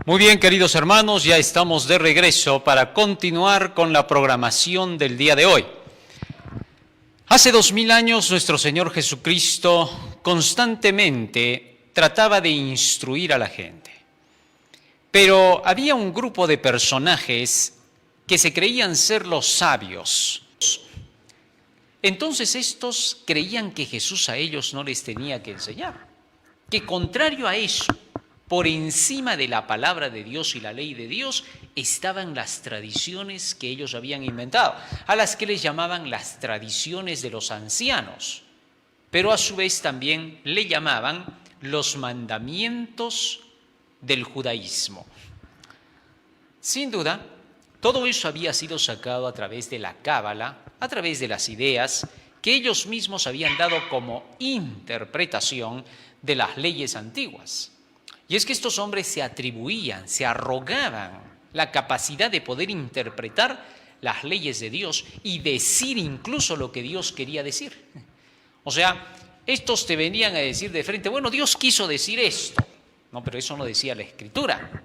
Muy bien, queridos hermanos, ya estamos de regreso para continuar con la programación del día de hoy. Hace 2000 años nuestro Señor Jesucristo constantemente trataba de instruir a la gente. Pero había un grupo de personajes que se creían ser los sabios. Entonces estos creían que Jesús a ellos no les tenía que enseñar, que contrario a eso, por encima de la palabra de Dios y la ley de Dios, estaban las tradiciones que ellos habían inventado, a las que les llamaban las tradiciones de los ancianos, pero a su vez también le llamaban los mandamientos del judaísmo. Sin duda, todo eso había sido sacado a través de la cábala, a través de las ideas que ellos mismos habían dado como interpretación de las leyes antiguas. Y es que estos hombres se atribuían, se arrogaban la capacidad de poder interpretar las leyes de Dios y decir incluso lo que Dios quería decir. O sea, estos te venían a decir de frente, bueno, Dios quiso decir esto. No, pero eso no decía la Escritura.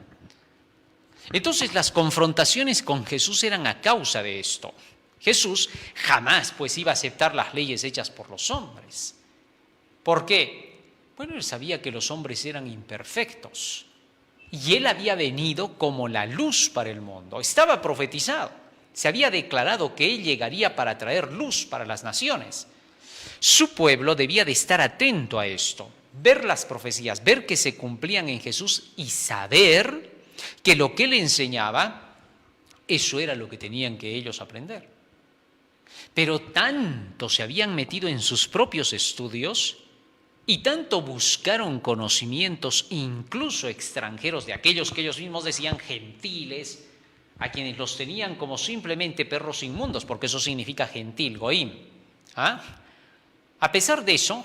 Entonces las confrontaciones con Jesús eran a causa de esto. Jesús jamás pues iba a aceptar las leyes hechas por los hombres. ¿Por qué? Bueno, él sabía que los hombres eran imperfectos y él había venido como la luz para el mundo. Estaba profetizado, se había declarado que él llegaría para traer luz para las naciones. Su pueblo debía de estar atento a esto, ver las profecías, ver que se cumplían en Jesús y saber que lo que él enseñaba, eso era lo que tenían que ellos aprender. Pero tanto se habían metido en sus propios estudios y tanto buscaron conocimientos, incluso extranjeros, de aquellos que ellos mismos decían gentiles, a quienes los tenían como simplemente perros inmundos, porque eso significa gentil, goim. A pesar de eso,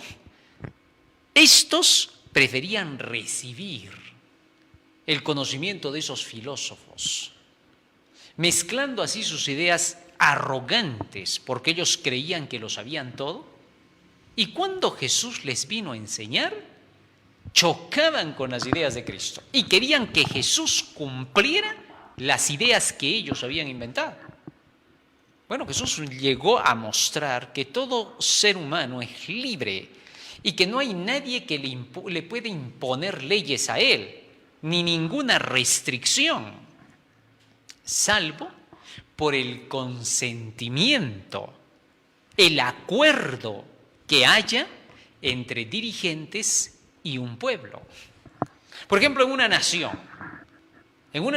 estos preferían recibir el conocimiento de esos filósofos, mezclando así sus ideas arrogantes, porque ellos creían que lo sabían todo. Y cuando Jesús les vino a enseñar, chocaban con las ideas de Cristo y querían que Jesús cumpliera las ideas que ellos habían inventado. Bueno, Jesús llegó a mostrar que todo ser humano es libre y que no hay nadie que le pueda imponer leyes a él, ni ninguna restricción, salvo por el consentimiento, el acuerdo que haya entre dirigentes y un pueblo. Por ejemplo, en una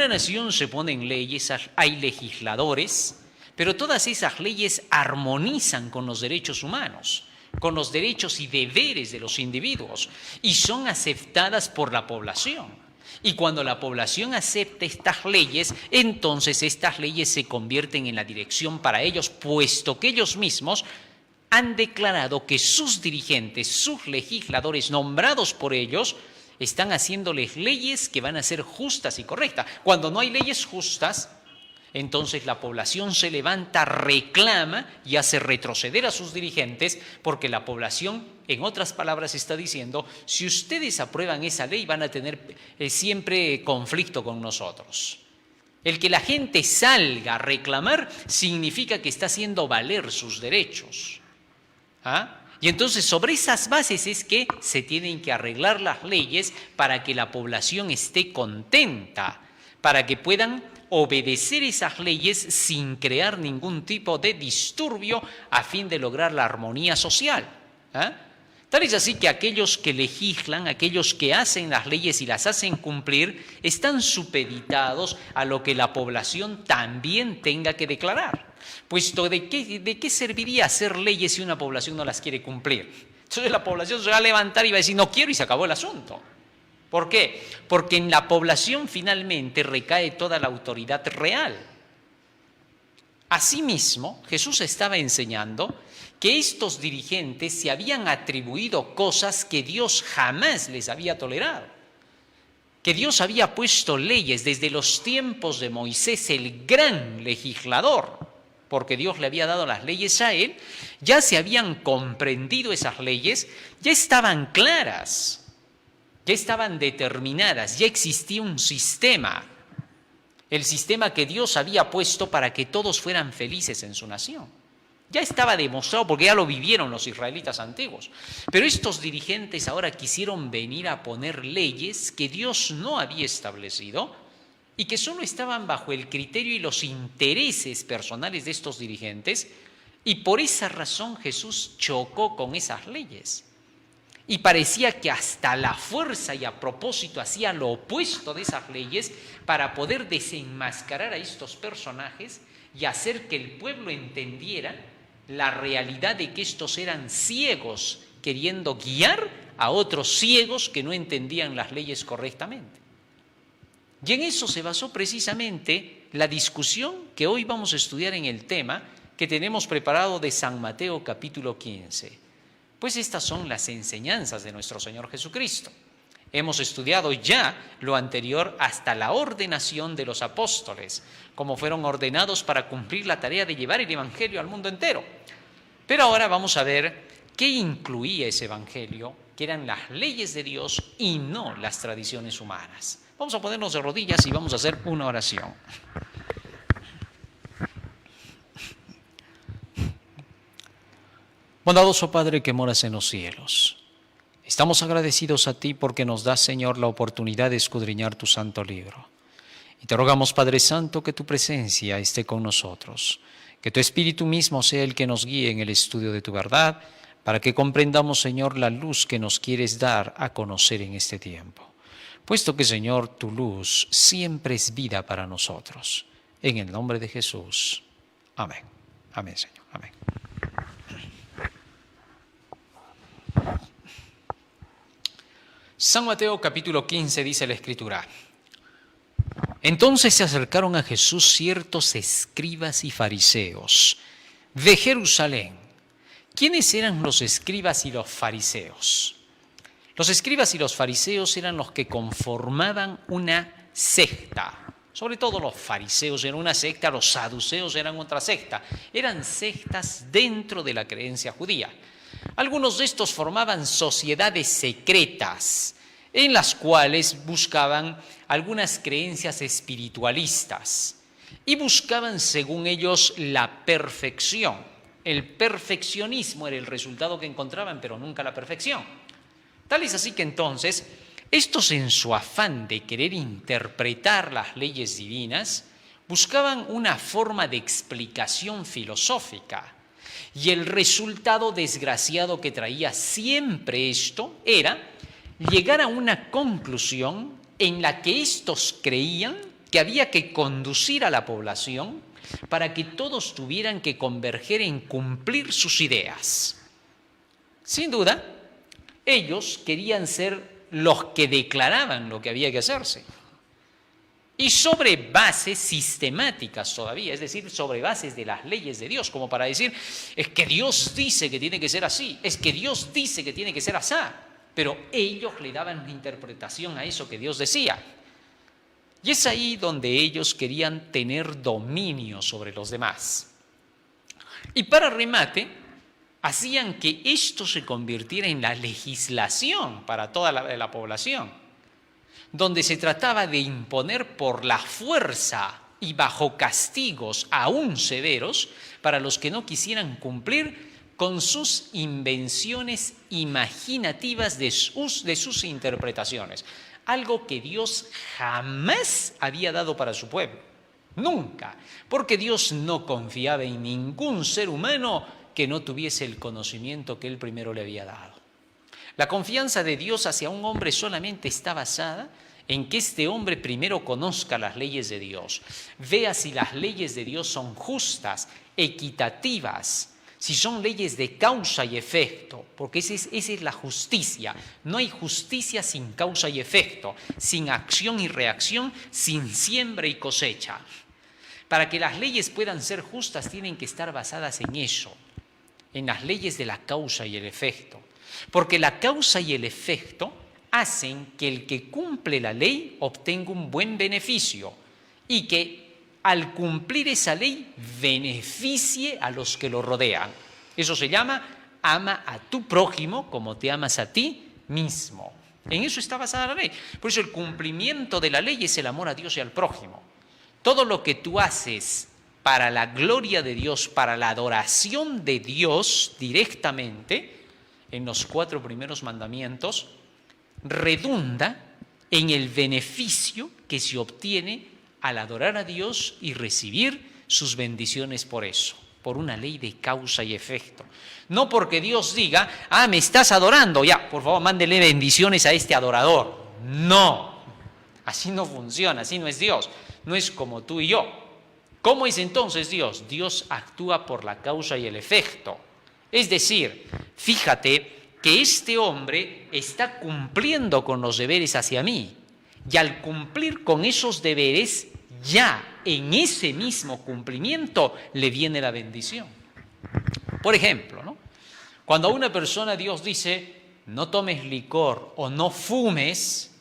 nación se ponen leyes, hay legisladores, pero todas esas leyes armonizan con los derechos humanos, con los derechos y deberes de los individuos, y son aceptadas por la población. Y cuando la población acepta estas leyes, entonces estas leyes se convierten en la dirección para ellos, puesto que ellos mismos han declarado que sus dirigentes, sus legisladores nombrados por ellos, están haciéndoles leyes que van a ser justas y correctas. Cuando no hay leyes justas, entonces la población se levanta, reclama y hace retroceder a sus dirigentes, porque la población, en otras palabras, está diciendo, si ustedes aprueban esa ley van a tener siempre conflicto con nosotros. El que la gente salga a reclamar significa que está haciendo valer sus derechos. Y entonces sobre esas bases es que se tienen que arreglar las leyes para que la población esté contenta, para que puedan obedecer esas leyes sin crear ningún tipo de disturbio a fin de lograr la armonía social. Tal es así que aquellos que legislan, aquellos que hacen las leyes y las hacen cumplir, están supeditados a lo que la población también tenga que declarar. Puesto ¿de qué serviría hacer leyes si una población no las quiere cumplir? Entonces la población se va a levantar y va a decir no quiero y se acabó el asunto. ¿Por qué? Porque en la población finalmente recae toda la autoridad real. Asimismo, Jesús estaba enseñando que estos dirigentes se habían atribuido cosas que Dios jamás les había tolerado. Que Dios había puesto leyes desde los tiempos de Moisés, el gran legislador, porque Dios le había dado las leyes a él, ya se habían comprendido esas leyes, ya estaban claras. ya estaban determinadas, ya existía un sistema, el sistema que Dios había puesto para que todos fueran felices en su nación. Ya estaba demostrado porque ya lo vivieron los israelitas antiguos. Pero estos dirigentes ahora quisieron venir a poner leyes que Dios no había establecido y que solo estaban bajo el criterio y los intereses personales de estos dirigentes, y por esa razón Jesús chocó con esas leyes. Y parecía que hasta la fuerza y a propósito hacía lo opuesto de esas leyes para poder desenmascarar a estos personajes y hacer que el pueblo entendiera la realidad de que estos eran ciegos queriendo guiar a otros ciegos que no entendían las leyes correctamente. Y en eso se basó precisamente la discusión que hoy vamos a estudiar en el tema que tenemos preparado de San Mateo capítulo 15. Pues estas son las enseñanzas de nuestro Señor Jesucristo. Hemos estudiado ya lo anterior hasta la ordenación de los apóstoles, como fueron ordenados para cumplir la tarea de llevar el Evangelio al mundo entero. Pero ahora vamos a ver qué incluía ese Evangelio, que eran las leyes de Dios y no las tradiciones humanas. Vamos a ponernos de rodillas y vamos a hacer una oración. Bondadoso Padre que moras en los cielos, estamos agradecidos a ti porque nos das, Señor, la oportunidad de escudriñar tu santo libro. Y te rogamos, Padre Santo, que tu presencia esté con nosotros, que tu Espíritu mismo sea el que nos guíe en el estudio de tu verdad, para que comprendamos, Señor, la luz que nos quieres dar a conocer en este tiempo. Puesto que, Señor, tu luz siempre es vida para nosotros. En el nombre de Jesús. Amén. Amén, Señor. Amén. San Mateo capítulo 15 dice la Escritura: entonces se acercaron a Jesús ciertos escribas y fariseos de Jerusalén. ¿Quiénes eran los escribas y los fariseos? Los escribas y los fariseos eran los que conformaban una secta. Sobre todo los fariseos eran una secta, los saduceos eran otra secta. Eran sectas dentro de la creencia judía. Algunos de estos formaban sociedades secretas en las cuales buscaban algunas creencias espiritualistas y buscaban, según ellos, la perfección. El perfeccionismo era el resultado que encontraban, pero nunca la perfección. Tal es así que entonces, estos en su afán de querer interpretar las leyes divinas, buscaban una forma de explicación filosófica. Y el resultado desgraciado que traía siempre esto era llegar a una conclusión en la que estos creían que había que conducir a la población para que todos tuvieran que converger en cumplir sus ideas. Sin duda, ellos querían ser los que declaraban lo que había que hacerse. Y sobre bases sistemáticas todavía, es decir, sobre bases de las leyes de Dios, como para decir, es que Dios dice que tiene que ser así, es que Dios dice que tiene que ser así, pero ellos le daban una interpretación a eso que Dios decía. Y es ahí donde ellos querían tener dominio sobre los demás. Y para remate, hacían que esto se convirtiera en la legislación para toda la población, donde se trataba de imponer por la fuerza y bajo castigos aún severos para los que no quisieran cumplir con sus invenciones imaginativas de sus interpretaciones. Algo que Dios jamás había dado para su pueblo. Nunca. Porque Dios no confiaba en ningún ser humano que no tuviese el conocimiento que Él primero le había dado. La confianza de Dios hacia un hombre solamente está basada en que este hombre primero conozca las leyes de Dios, vea si las leyes de Dios son justas, equitativas, si son leyes de causa y efecto, porque esa es la justicia. No hay justicia sin causa y efecto, sin acción y reacción, sin siembra y cosecha. Para que las leyes puedan ser justas tienen que estar basadas en eso, en las leyes de la causa y el efecto. Porque la causa y el efecto hacen que el que cumple la ley obtenga un buen beneficio y que al cumplir esa ley beneficie a los que lo rodean. Eso se llama ama a tu prójimo como te amas a ti mismo. En eso está basada la ley. Por eso el cumplimiento de la ley es el amor a Dios y al prójimo. Todo lo que tú haces para la gloria de Dios, para la adoración de Dios directamente, en los 4 primeros mandamientos, redunda en el beneficio que se obtiene al adorar a Dios y recibir sus bendiciones por eso, por una ley de causa y efecto. No porque Dios diga, me estás adorando, ya, por favor, mándele bendiciones a este adorador. No, así no funciona, así no es Dios, no es como tú y yo. ¿Cómo es entonces Dios? Dios actúa por la causa y el efecto. Es decir, fíjate que este hombre está cumpliendo con los deberes hacia mí, y al cumplir con esos deberes, ya en ese mismo cumplimiento le viene la bendición. Por ejemplo, ¿no? Cuando a una persona Dios dice, no tomes licor o no fumes,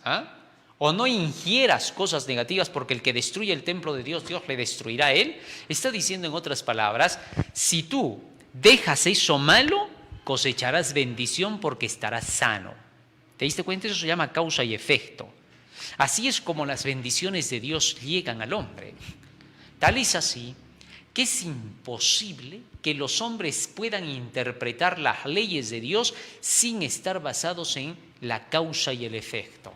o no ingieras cosas negativas porque el que destruye el templo de Dios, Dios le destruirá a él, está diciendo en otras palabras, si tú dejas eso malo, cosecharás bendición porque estarás sano. ¿Te diste cuenta? Eso se llama causa y efecto. Así es como las bendiciones de Dios llegan al hombre. Tal es así que es imposible que los hombres puedan interpretar las leyes de Dios sin estar basados en la causa y el efecto.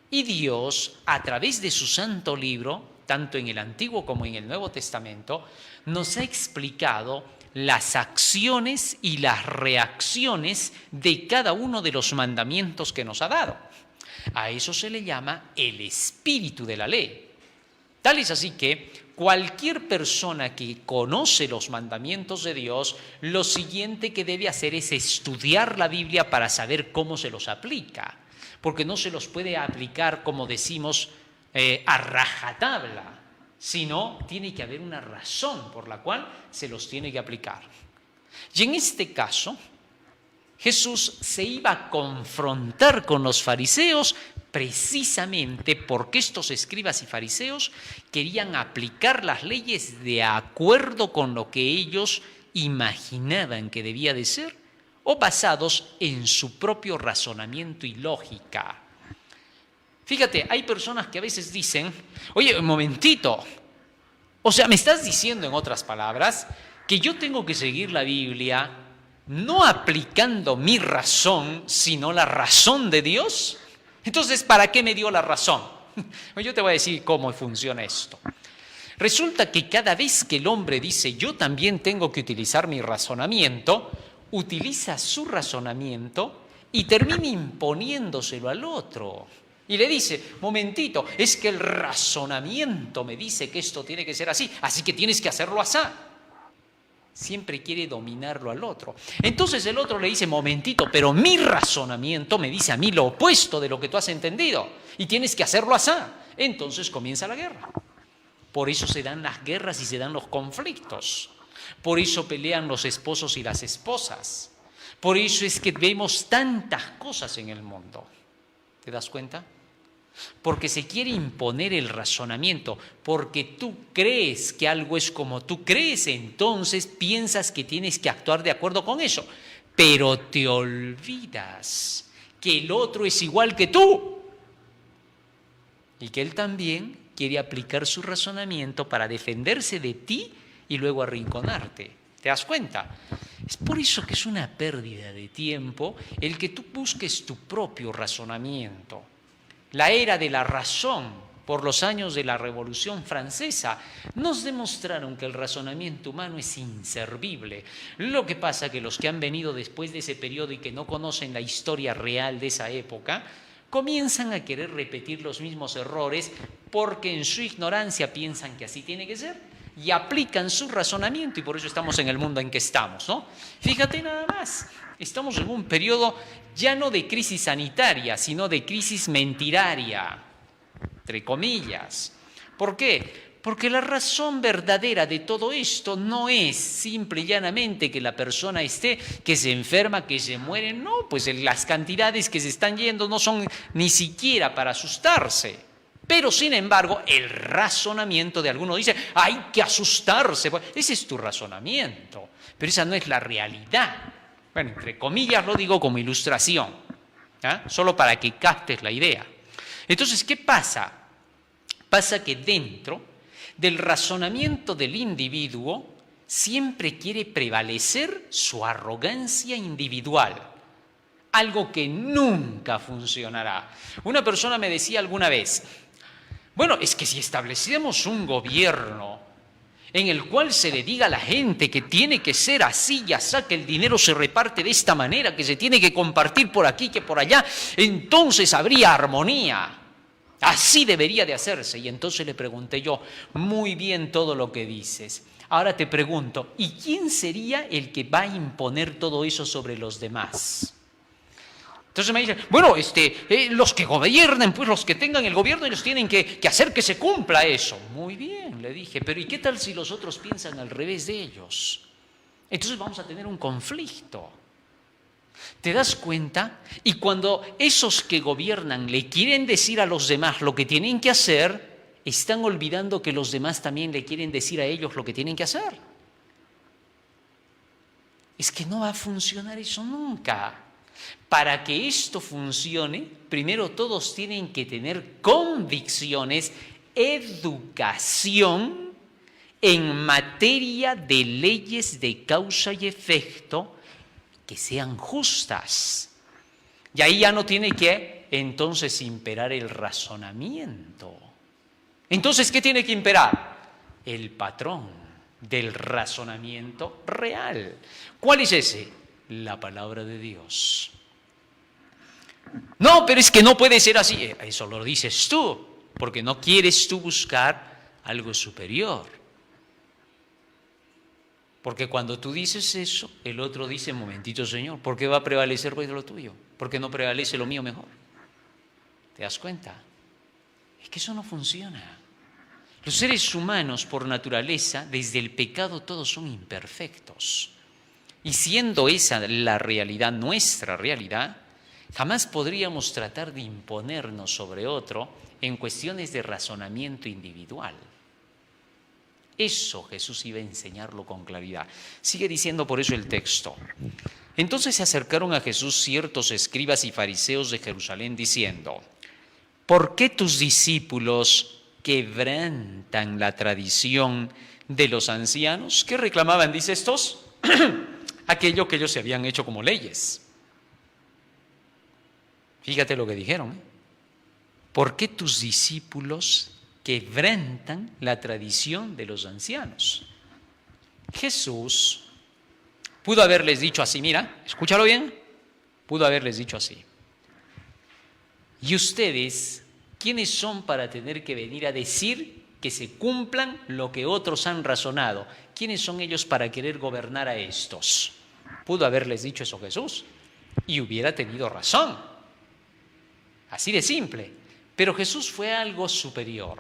Y Dios, a través de su santo libro, tanto en el Antiguo como en el Nuevo Testamento, nos ha explicado las acciones y las reacciones de cada uno de los mandamientos que nos ha dado. A eso se le llama el espíritu de la ley. Tal es así que cualquier persona que conoce los mandamientos de Dios, lo siguiente que debe hacer es estudiar la Biblia para saber cómo se los aplica. Porque no se los puede aplicar, como decimos, a rajatabla, sino tiene que haber una razón por la cual se los tiene que aplicar. Y en este caso, Jesús se iba a confrontar con los fariseos precisamente porque estos escribas y fariseos querían aplicar las leyes de acuerdo con lo que ellos imaginaban que debía de ser, o basados en su propio razonamiento y lógica. Fíjate, hay personas que a veces dicen, oye, un momentito, o sea, ¿me estás diciendo en otras palabras que yo tengo que seguir la Biblia no aplicando mi razón, sino la razón de Dios? Entonces, ¿para qué me dio la razón? Yo te voy a decir cómo funciona esto. Resulta que cada vez que el hombre dice, yo también tengo que utilizar mi razonamiento, utiliza su razonamiento y termina imponiéndoselo al otro. Y le dice, momentito, es que el razonamiento me dice que esto tiene que ser así, así que tienes que hacerlo así. Siempre quiere dominarlo al otro. Entonces el otro le dice, momentito, pero mi razonamiento me dice a mí lo opuesto de lo que tú has entendido y tienes que hacerlo así. Entonces comienza la guerra. Por eso se dan las guerras y se dan los conflictos. Por eso pelean los esposos y las esposas. Por eso es que vemos tantas cosas en el mundo. ¿Te das cuenta? Porque se quiere imponer el razonamiento. Porque tú crees que algo es como tú crees, entonces piensas que tienes que actuar de acuerdo con eso. Pero te olvidas que el otro es igual que tú. Y que él también quiere aplicar su razonamiento para defenderse de ti y luego arrinconarte. ¿Te das cuenta? Es por eso que es una pérdida de tiempo el que tú busques tu propio razonamiento. La era de la razón, por los años de la Revolución Francesa, nos demostraron que el razonamiento humano es inservible. Lo que pasa es que los que han venido después de ese periodo y que no conocen la historia real de esa época, comienzan a querer repetir los mismos errores porque en su ignorancia piensan que así tiene que ser. Y aplican su razonamiento y por eso estamos en el mundo en que estamos, ¿no? Fíjate nada más, estamos en un periodo ya no de crisis sanitaria, sino de crisis mentiraria, entre comillas. ¿Por qué? Porque la razón verdadera de todo esto no es simple y llanamente que la persona esté, que se enferma, que se muere. No, pues las cantidades que se están yendo no son ni siquiera para asustarse. Pero, sin embargo, el razonamiento de algunos dice, hay que asustarse. Ese es tu razonamiento, pero esa no es la realidad. Bueno, entre comillas lo digo como ilustración. ¿Ah? Solo para que captes la idea. Entonces, ¿qué pasa? Pasa que dentro del razonamiento del individuo siempre quiere prevalecer su arrogancia individual, algo que nunca funcionará. Una persona me decía alguna vez, bueno, es que si establecemos un gobierno en el cual se le diga a la gente que tiene que ser así y así, que el dinero se reparte de esta manera, que se tiene que compartir por aquí, que por allá, entonces habría armonía. Así debería de hacerse. Y entonces le pregunté yo, muy bien todo lo que dices. Ahora te pregunto, ¿y quién sería el que va a imponer todo eso sobre los demás? Entonces me dicen, bueno, los que gobiernen, pues los que tengan el gobierno, ellos tienen que hacer que se cumpla eso. Muy bien, le dije, pero ¿y qué tal si los otros piensan al revés de ellos? Entonces vamos a tener un conflicto. ¿Te das cuenta? Y cuando esos que gobiernan le quieren decir a los demás lo que tienen que hacer, están olvidando que los demás también le quieren decir a ellos lo que tienen que hacer. Es que no va a funcionar eso nunca. Para que esto funcione, primero todos tienen que tener convicciones, educación en materia de leyes de causa y efecto que sean justas. Y ahí ya no tiene que entonces imperar el razonamiento. Entonces, ¿qué tiene que imperar? El patrón del razonamiento real. ¿Cuál es ese? La palabra de Dios. No, pero es que no puede ser así. Eso lo dices tú, porque no quieres tú buscar algo superior. Porque cuando tú dices eso, el otro dice, momentito Señor, ¿por qué va a prevalecer pues lo tuyo? ¿Por qué no prevalece lo mío mejor? ¿Te das cuenta? Es que eso no funciona. Los seres humanos, por naturaleza, desde el pecado, todos son imperfectos. Y siendo esa la realidad, nuestra realidad, jamás podríamos tratar de imponernos sobre otro en cuestiones de razonamiento individual. Eso Jesús iba a enseñarlo con claridad. Sigue diciendo por eso el texto. Entonces se acercaron a Jesús ciertos escribas y fariseos de Jerusalén diciendo, ¿por qué tus discípulos quebrantan la tradición de los ancianos? ¿Qué reclamaban, dice estos? Aquello que ellos se habían hecho como leyes. Fíjate lo que dijeron. ¿Por qué tus discípulos quebrantan la tradición de los ancianos? Jesús pudo haberles dicho así, mira, escúchalo bien, pudo haberles dicho así. ¿Y ustedes quiénes son para tener que venir a decir que se cumplan lo que otros han razonado? ¿Quiénes son ellos para querer gobernar a estos? Pudo haberles dicho eso Jesús y hubiera tenido razón. Así de simple. Pero Jesús fue algo superior.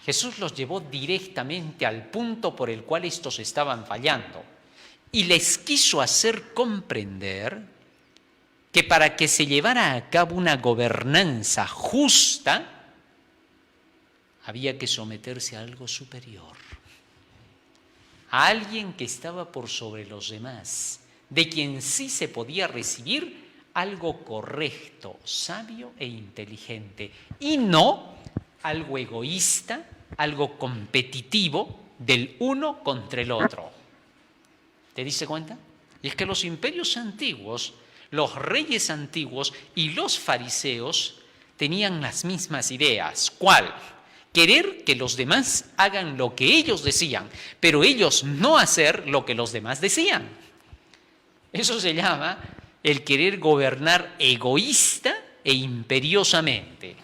Jesús los llevó directamente al punto por el cual estos estaban fallando y les quiso hacer comprender que para que se llevara a cabo una gobernanza justa había que someterse a algo superior, a alguien que estaba por sobre los demás, de quien sí se podía recibir algo correcto, sabio e inteligente, y no algo egoísta, algo competitivo del uno contra el otro. ¿Te diste cuenta? Y es que los imperios antiguos, los reyes antiguos y los fariseos tenían las mismas ideas. ¿Cuál? Querer que los demás hagan lo que ellos decían, pero ellos no hacer lo que los demás decían. Eso se llama el querer gobernar egoísta e imperiosamente.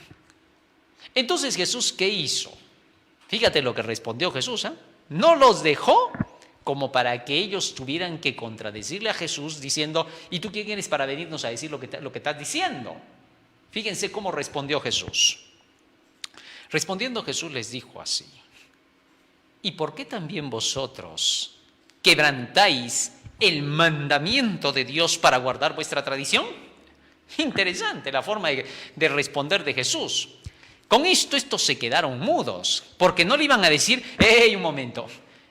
Entonces, ¿Jesús qué hizo? Fíjate lo que respondió Jesús. No los dejó como para que ellos tuvieran que contradecirle a Jesús diciendo, ¿y tú quién eres para venirnos a decir lo que estás diciendo? Fíjense cómo respondió Jesús. Respondiendo Jesús les dijo así, ¿y por qué también vosotros quebrantáis el mandamiento de Dios para guardar vuestra tradición? Interesante la forma de responder de Jesús. Con esto estos se quedaron mudos, porque no le iban a decir, ¡hey, un momento!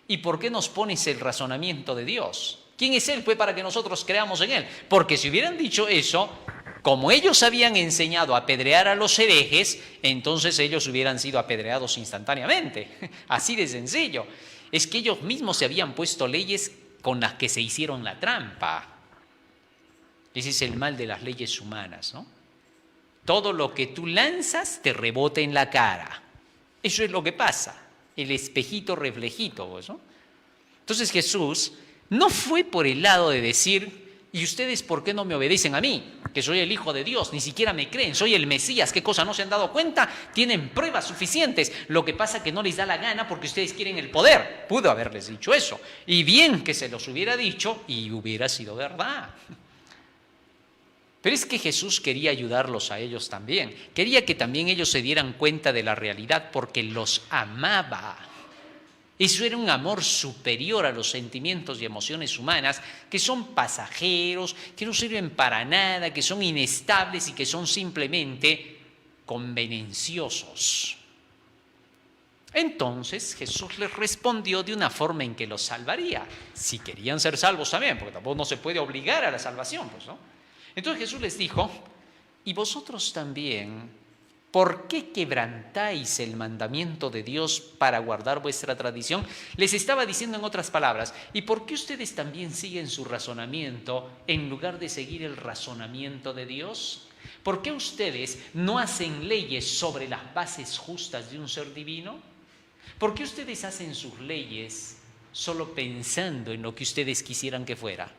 ¿Y por qué nos pones el razonamiento de Dios? ¿Quién es Él pues para que nosotros creamos en Él? Porque si hubieran dicho eso, como ellos habían enseñado a apedrear a los herejes, entonces ellos hubieran sido apedreados instantáneamente. Así de sencillo. Es que ellos mismos se habían puesto leyes con las que se hicieron la trampa. Ese es el mal de las leyes humanas, ¿no? Todo lo que tú lanzas te rebota en la cara. Eso es lo que pasa. El espejito reflejito, pues, ¿no? Entonces Jesús no fue por el lado de decir, ¿y ustedes por qué no me obedecen a mí? Que soy el Hijo de Dios, ni siquiera me creen, soy el Mesías, ¿qué cosa no se han dado cuenta? Tienen pruebas suficientes, lo que pasa es que no les da la gana porque ustedes quieren el poder. Pudo haberles dicho eso, y bien que se los hubiera dicho y hubiera sido verdad. Pero es que Jesús quería ayudarlos a ellos también, quería que también ellos se dieran cuenta de la realidad porque los amaba. Eso era un amor superior a los sentimientos y emociones humanas que son pasajeros, que no sirven para nada, que son inestables y que son simplemente convenenciosos. Entonces Jesús les respondió de una forma en que los salvaría, si querían ser salvos también, porque tampoco no se puede obligar a la salvación, pues, ¿no? Entonces Jesús les dijo, y vosotros también, ¿por qué quebrantáis el mandamiento de Dios para guardar vuestra tradición? Les estaba diciendo en otras palabras, ¿y por qué ustedes también siguen su razonamiento en lugar de seguir el razonamiento de Dios? ¿Por qué ustedes no hacen leyes sobre las bases justas de un ser divino? ¿Por qué ustedes hacen sus leyes solo pensando en lo que ustedes quisieran que fuera?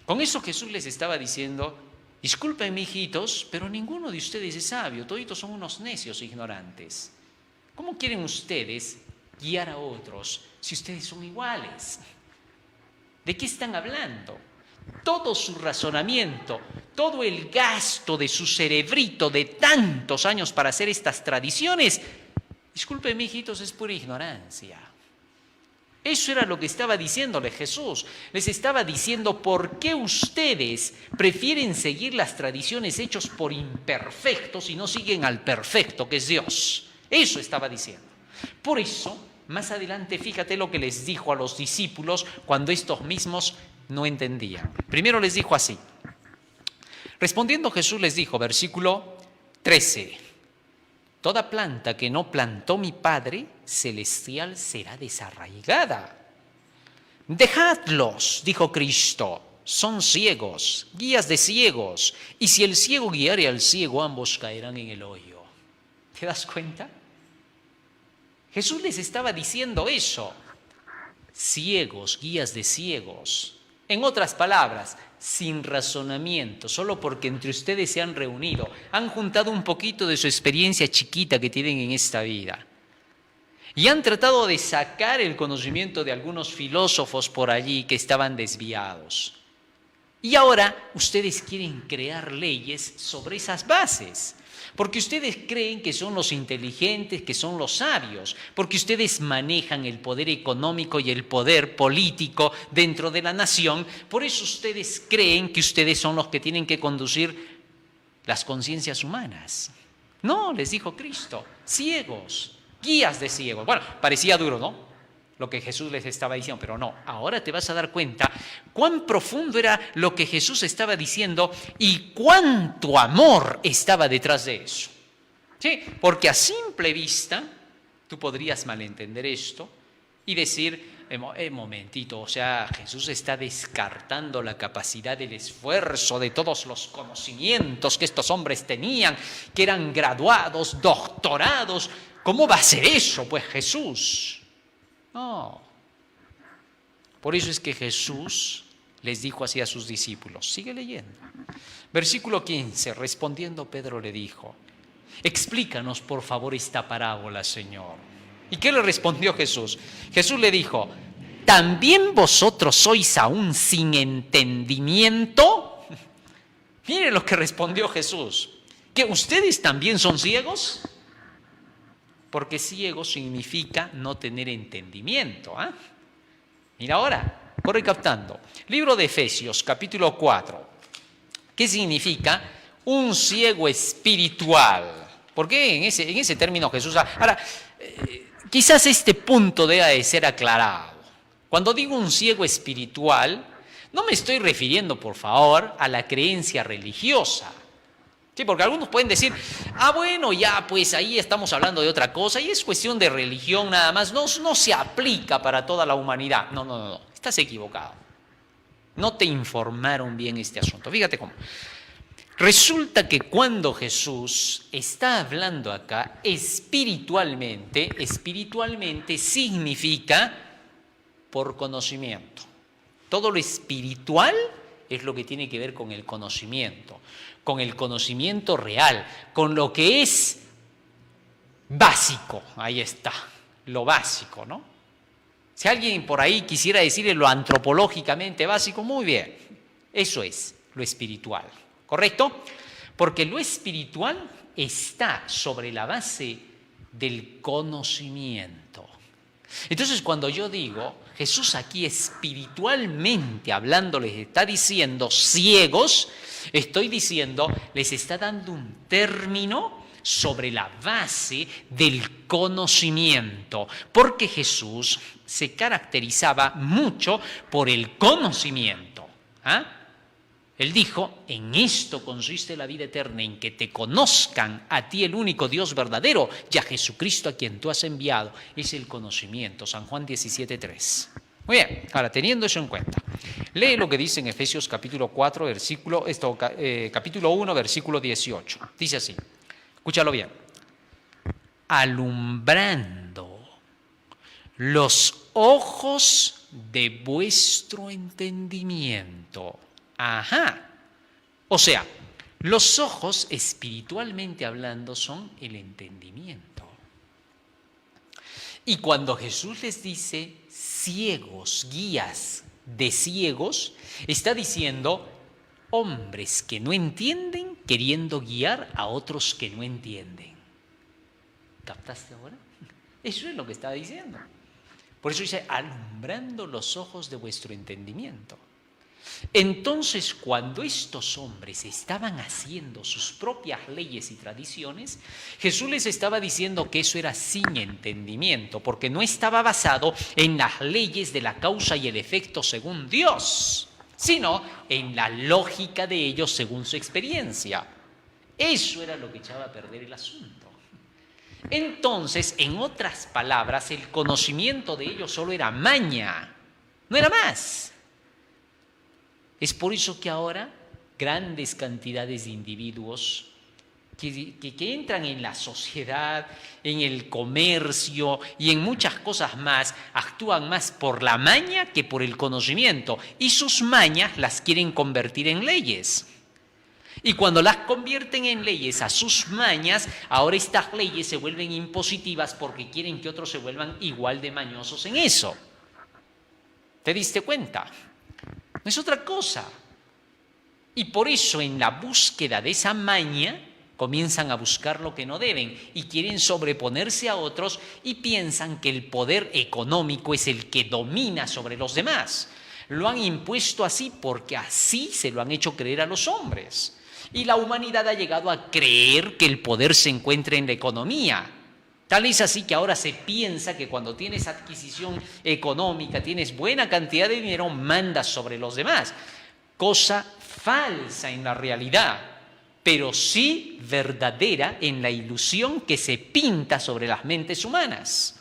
Con eso Jesús les estaba diciendo, disculpen, hijitos, pero ninguno de ustedes es sabio, toditos son unos necios e ignorantes. ¿Cómo quieren ustedes guiar a otros si ustedes son iguales? ¿De qué están hablando? Todo su razonamiento, todo el gasto de su cerebrito de tantos años para hacer estas tradiciones, disculpen, hijitos, es pura ignorancia. Eso era lo que estaba diciéndole Jesús. Les estaba diciendo por qué ustedes prefieren seguir las tradiciones hechas por imperfectos y no siguen al perfecto que es Dios. Eso estaba diciendo. Por eso, más adelante, fíjate lo que les dijo a los discípulos cuando estos mismos no entendían. Primero les dijo así. Respondiendo Jesús les dijo, versículo 13. Toda planta que no plantó mi Padre celestial será desarraigada. Dejadlos, dijo Cristo, son ciegos, guías de ciegos, y si el ciego guiare al ciego, ambos caerán en el hoyo. ¿Te das cuenta? Jesús les estaba diciendo eso. Ciegos, guías de ciegos. En otras palabras, sin razonamiento, solo porque entre ustedes se han reunido, han juntado un poquito de su experiencia chiquita que tienen en esta vida y han tratado de sacar el conocimiento de algunos filósofos por allí que estaban desviados. Y ahora ustedes quieren crear leyes sobre esas bases, porque ustedes creen que son los inteligentes, que son los sabios, porque ustedes manejan el poder económico y el poder político dentro de la nación, por eso ustedes creen que ustedes son los que tienen que conducir las conciencias humanas. No, les dijo Cristo, ciegos, guías de ciegos. Bueno, parecía duro, ¿no? Lo que Jesús les estaba diciendo, pero no, ahora te vas a dar cuenta cuán profundo era lo que Jesús estaba diciendo y cuánto amor estaba detrás de eso. ¿Sí? Porque a simple vista tú podrías malentender esto y decir, momentito, o sea, Jesús está descartando la capacidad del esfuerzo de todos los conocimientos que estos hombres tenían, que eran graduados, doctorados. ¿Cómo va a ser eso, pues, Jesús? No. Por eso es que Jesús les dijo así a sus discípulos. Sigue leyendo. Versículo 15. Respondiendo Pedro le dijo, explícanos por favor esta parábola, Señor. ¿Y qué le respondió Jesús? Jesús le dijo, ¿también vosotros sois aún sin entendimiento? Miren lo que respondió Jesús. ¿Que ustedes también son ciegos? Porque ciego significa no tener entendimiento. ¿Eh? Mira ahora, corre captando. Libro de Efesios, capítulo 4. ¿Qué significa? Un ciego espiritual. ¿Por qué en ese término Jesús? Ahora, quizás este punto deba de ser aclarado. Cuando digo un ciego espiritual, No me estoy refiriendo, por favor, a la creencia religiosa. Sí, porque algunos pueden decir, bueno, ya, pues ahí estamos hablando de otra cosa y es cuestión de religión nada más, no se aplica para toda la humanidad. No, estás equivocado. No te informaron bien este asunto. Fíjate cómo. Resulta que cuando Jesús está hablando acá espiritualmente significa por conocimiento. Todo lo espiritual es lo que tiene que ver con el conocimiento real, con lo que es básico. Ahí está, lo básico, ¿no? Si alguien por ahí quisiera decirle lo antropológicamente básico, muy bien, eso es lo espiritual, ¿correcto? Porque lo espiritual está sobre la base del conocimiento. Entonces, cuando yo digo, Jesús aquí espiritualmente hablando les está diciendo ciegos, estoy diciendo, les está dando un término sobre la base del conocimiento, porque Jesús se caracterizaba mucho por el conocimiento. Él dijo, en esto consiste la vida eterna, en que te conozcan a ti el único Dios verdadero y a Jesucristo a quien tú has enviado. Es el conocimiento, San Juan 17:3. Muy bien, ahora teniendo eso en cuenta, lee lo que dice en Efesios capítulo 4, capítulo 1, versículo 18. Dice así, escúchalo bien. Alumbrando los ojos de vuestro entendimiento. O sea, los ojos espiritualmente hablando son el entendimiento. Y cuando Jesús les dice ciegos, guías de ciegos, está diciendo hombres que no entienden queriendo guiar a otros que no entienden. ¿Captaste ahora? Eso es lo que estaba diciendo. Por eso dice, alumbrando los ojos de vuestro entendimiento. Entonces, cuando estos hombres estaban haciendo sus propias leyes y tradiciones, Jesús les estaba diciendo que eso era sin entendimiento, porque no estaba basado en las leyes de la causa y el efecto según Dios, sino en la lógica de ellos según su experiencia. Eso era lo que echaba a perder el asunto. Entonces, en otras palabras, el conocimiento de ellos solo era maña, no era más. Es por eso que ahora grandes cantidades de individuos que entran en la sociedad, en el comercio y en muchas cosas más, actúan más por la maña que por el conocimiento, y sus mañas las quieren convertir en leyes. Y cuando las convierten en leyes a sus mañas, ahora estas leyes se vuelven impositivas porque quieren que otros se vuelvan igual de mañosos en eso. ¿Te diste cuenta? No es otra cosa. Y por eso en la búsqueda de esa maña comienzan a buscar lo que no deben y quieren sobreponerse a otros y piensan que el poder económico es el que domina sobre los demás. Lo han impuesto así porque así se lo han hecho creer a los hombres. Y la humanidad ha llegado a creer que el poder se encuentra en la economía. Tal es así que ahora se piensa que cuando tienes adquisición económica, tienes buena cantidad de dinero, mandas sobre los demás. Cosa falsa en la realidad, pero sí verdadera en la ilusión que se pinta sobre las mentes humanas.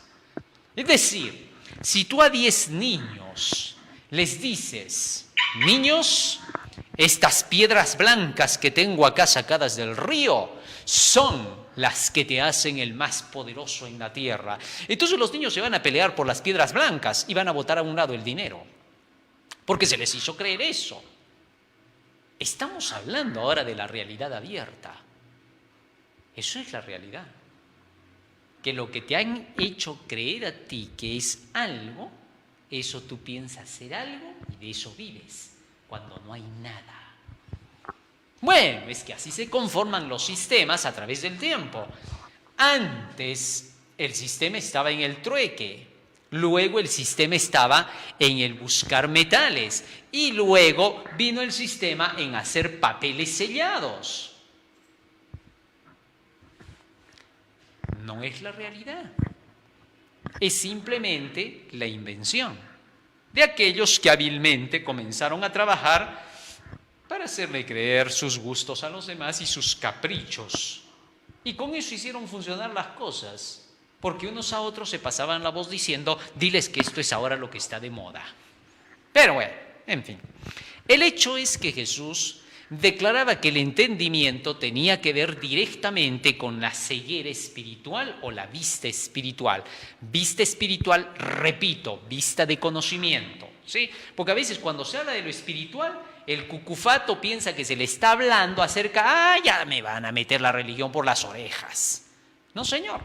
Es decir, si tú a 10 niños les dices, niños, estas piedras blancas que tengo acá sacadas del río son las que te hacen el más poderoso en la tierra. Entonces los niños se van a pelear por las piedras blancas y van a botar a un lado el dinero, porque se les hizo creer eso. Estamos hablando ahora de la realidad abierta. Eso es la realidad. Que lo que te han hecho creer a ti que es algo, eso tú piensas ser algo y de eso vives, cuando no hay nada. Bueno, es que así se conforman los sistemas a través del tiempo. Antes el sistema estaba en el trueque, luego el sistema estaba en el buscar metales y luego vino el sistema en hacer papeles sellados. No es la realidad, es simplemente la invención. de aquellos que hábilmente comenzaron a trabajar para hacerle creer sus gustos a los demás y sus caprichos. Y con eso hicieron funcionar las cosas, porque unos a otros se pasaban la voz diciendo, diles que esto es ahora lo que está de moda. Pero bueno, en fin, el hecho es que Jesús declaraba que el entendimiento tenía que ver directamente con la ceguera espiritual o la vista espiritual. Vista espiritual, repito, vista de conocimiento, ¿sí? Porque a veces cuando se habla de lo espiritual, el cucufato piensa que se le está hablando acerca, ya me van a meter la religión por las orejas. No, señor.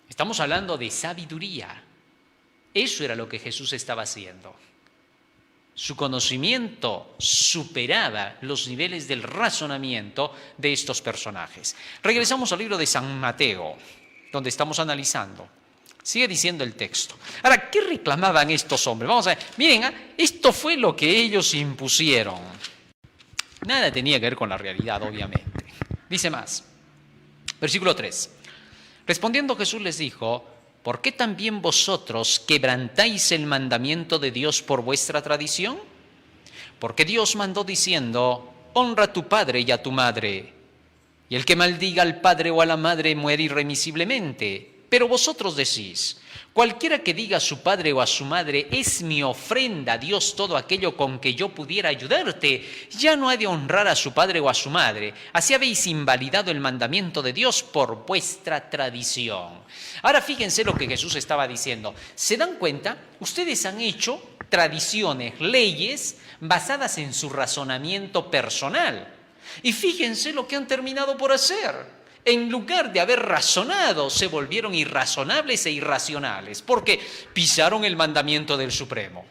Estamos hablando de sabiduría. Eso era lo que Jesús estaba haciendo. Su conocimiento superaba los niveles del razonamiento de estos personajes. Regresamos al libro de San Mateo, donde estamos analizando. Sigue diciendo el texto. Ahora, ¿qué reclamaban estos hombres? Vamos a ver. Miren, esto fue lo que ellos impusieron. Nada tenía que ver con la realidad, obviamente. Dice más. Versículo 3. Respondiendo Jesús les dijo, ¿por qué también vosotros quebrantáis el mandamiento de Dios por vuestra tradición? Porque Dios mandó diciendo, honra a tu padre y a tu madre, y el que maldiga al padre o a la madre muere irremisiblemente. Pero vosotros decís, cualquiera que diga a su padre o a su madre, es mi ofrenda a Dios todo aquello con que yo pudiera ayudarte, ya no ha de honrar a su padre o a su madre. Así habéis invalidado el mandamiento de Dios por vuestra tradición. Ahora fíjense lo que Jesús estaba diciendo. ¿Se dan cuenta? Ustedes han hecho tradiciones, leyes basadas en su razonamiento personal. Y fíjense lo que han terminado por hacer. En lugar de haber razonado, se volvieron irrazonables e irracionales, porque pisaron el mandamiento del Supremo.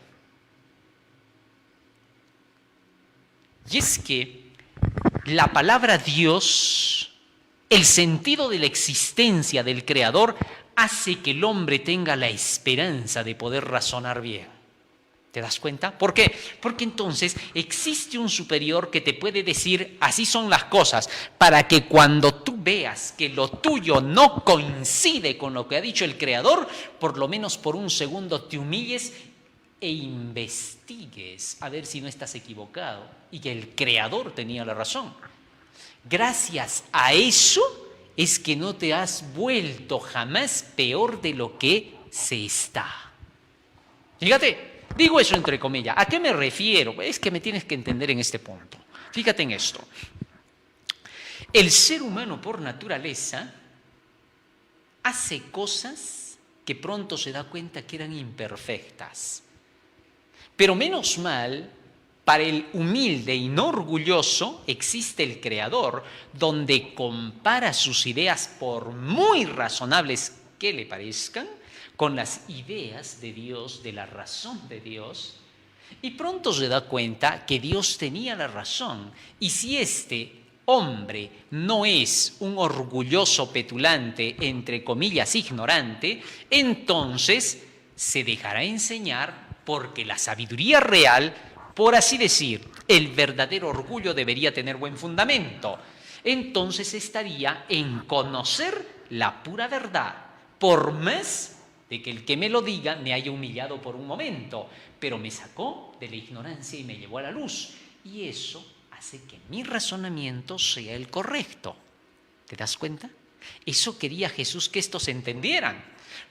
Y es que la palabra Dios, el sentido de la existencia del Creador, hace que el hombre tenga la esperanza de poder razonar bien. ¿Te das cuenta? ¿Por qué? Porque entonces existe un superior que te puede decir, así son las cosas, para que cuando tú veas que lo tuyo no coincide con lo que ha dicho el Creador, por lo menos por un segundo te humilles e investigues a ver si no estás equivocado y que el Creador tenía la razón. Gracias a eso es que no te has vuelto jamás peor de lo que se está. Fíjate. Digo eso entre comillas. ¿A qué me refiero? Es que me tienes que entender en este punto. Fíjate en esto. El ser humano por naturaleza hace cosas que pronto se da cuenta que eran imperfectas. Pero menos mal, para el humilde y no orgulloso existe el Creador, donde compara sus ideas, por muy razonables que le parezcan, con las ideas de Dios, de la razón de Dios, y pronto se da cuenta que Dios tenía la razón. Y si este hombre no es un orgulloso petulante, entre comillas, ignorante, entonces se dejará enseñar porque la sabiduría real, por así decir, el verdadero orgullo debería tener buen fundamento. Entonces estaría en conocer la pura verdad, por más de que el que me lo diga me haya humillado por un momento, pero me sacó de la ignorancia y me llevó a la luz. Y eso hace que mi razonamiento sea el correcto. ¿Te das cuenta? Eso quería Jesús que estos entendieran.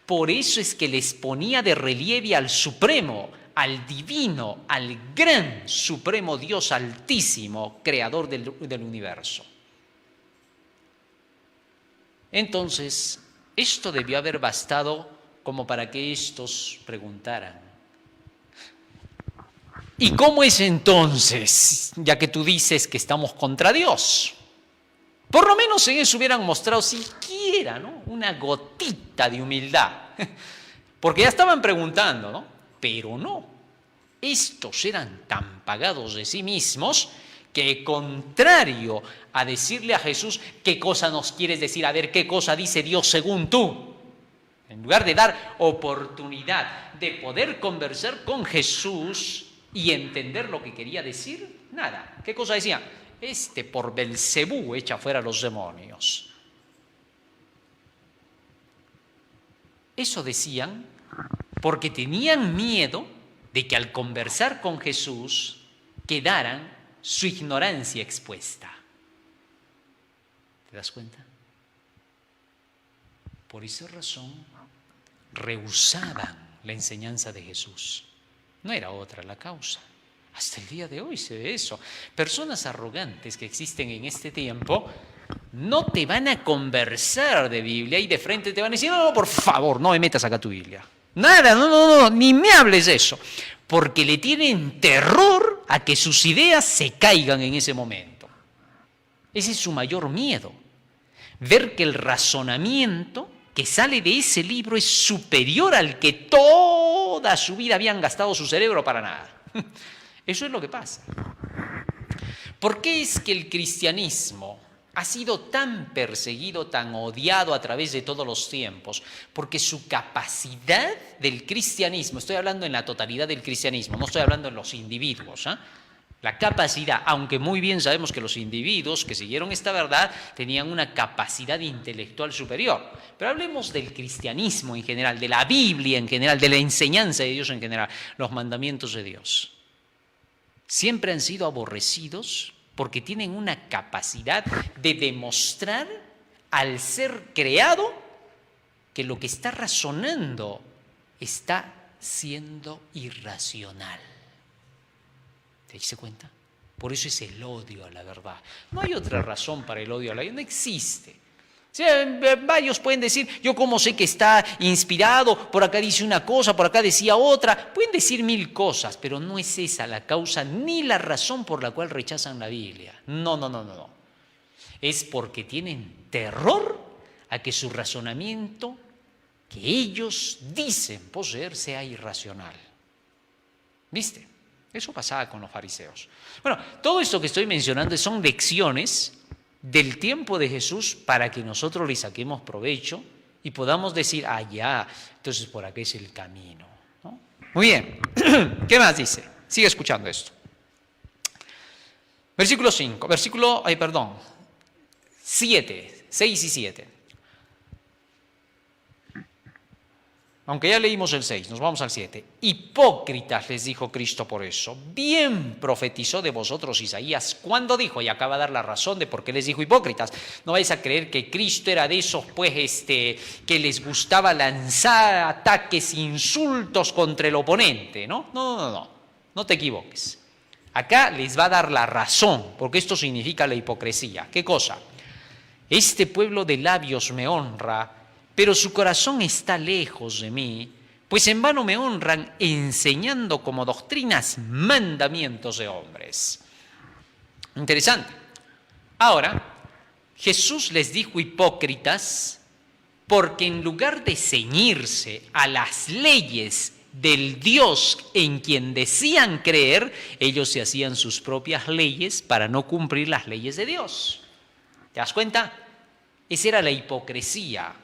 Por eso es que les ponía de relieve al Supremo, al Divino, al gran Supremo Dios Altísimo, Creador del universo. Entonces, esto debió haber bastado como para que estos preguntaran. ¿Y cómo es entonces, ya que tú dices que estamos contra Dios? Por lo menos en eso hubieran mostrado siquiera, ¿no?, una gotita de humildad. Porque ya estaban preguntando, ¿no? Pero no. Estos eran tan pagados de sí mismos que, contrario a decirle a Jesús, ¿qué cosa nos quieres decir? A ver, ¿qué cosa dice Dios según tú? En lugar de dar oportunidad de poder conversar con Jesús y entender lo que quería decir, nada. ¿Qué cosa decía? Por Belcebú echa fuera a los demonios. Eso decían porque tenían miedo de que al conversar con Jesús quedaran su ignorancia expuesta. ¿Te das cuenta? Por esa razón rehusaban la enseñanza de Jesús. No era otra la causa. Hasta el día de hoy se ve eso. Personas arrogantes que existen en este tiempo no te van a conversar de Biblia y de frente te van a decir, no, por favor, no me metas acá tu Biblia. Nada, no, ni me hables de eso. Porque le tienen terror a que sus ideas se caigan en ese momento. Ese es su mayor miedo. Ver que el razonamiento que sale de ese libro es superior al que toda su vida habían gastado su cerebro para nada. Eso es lo que pasa. ¿Por qué es que el cristianismo ha sido tan perseguido, tan odiado a través de todos los tiempos? Porque su capacidad del cristianismo, estoy hablando en la totalidad del cristianismo, no estoy hablando en los individuos, la capacidad, aunque muy bien sabemos que los individuos que siguieron esta verdad tenían una capacidad intelectual superior, pero hablemos del cristianismo en general, de la Biblia en general, de la enseñanza de Dios en general, los mandamientos de Dios. Siempre han sido aborrecidos porque tienen una capacidad de demostrar al ser creado que lo que está razonando está siendo irracional. ¿Te diste cuenta? Por eso es el odio a la verdad. No hay otra razón para el odio a la verdad, no existe. O sea, varios pueden decir, yo cómo sé que está inspirado, por acá dice una cosa, por acá decía otra. Pueden decir mil cosas, pero no es esa la causa ni la razón por la cual rechazan la Biblia. No. Es porque tienen terror a que su razonamiento, que ellos dicen poseer, sea irracional. ¿Viste? Eso pasaba con los fariseos. Bueno, todo esto que estoy mencionando son lecciones del tiempo de Jesús para que nosotros le saquemos provecho y podamos decir, ya, entonces por aquí es el camino, ¿no? Muy bien, ¿qué más dice? Sigue escuchando esto. Versículo 7, 6 y 7. Aunque ya leímos el 6, nos vamos al 7. Hipócritas, les dijo Cristo por eso. Bien profetizó de vosotros Isaías cuando dijo, y acaba de dar la razón de por qué les dijo hipócritas. No vais a creer que Cristo era de esos, pues, que les gustaba lanzar ataques, insultos contra el oponente, ¿no? No te equivoques. Acá les va a dar la razón, porque esto significa la hipocresía. ¿Qué cosa? Este pueblo de labios me honra, pero su corazón está lejos de mí, pues en vano me honran enseñando como doctrinas mandamientos de hombres. Interesante. Ahora, Jesús les dijo hipócritas porque en lugar de ceñirse a las leyes del Dios en quien decían creer, ellos se hacían sus propias leyes para no cumplir las leyes de Dios. ¿Te das cuenta? Esa era la hipocresía.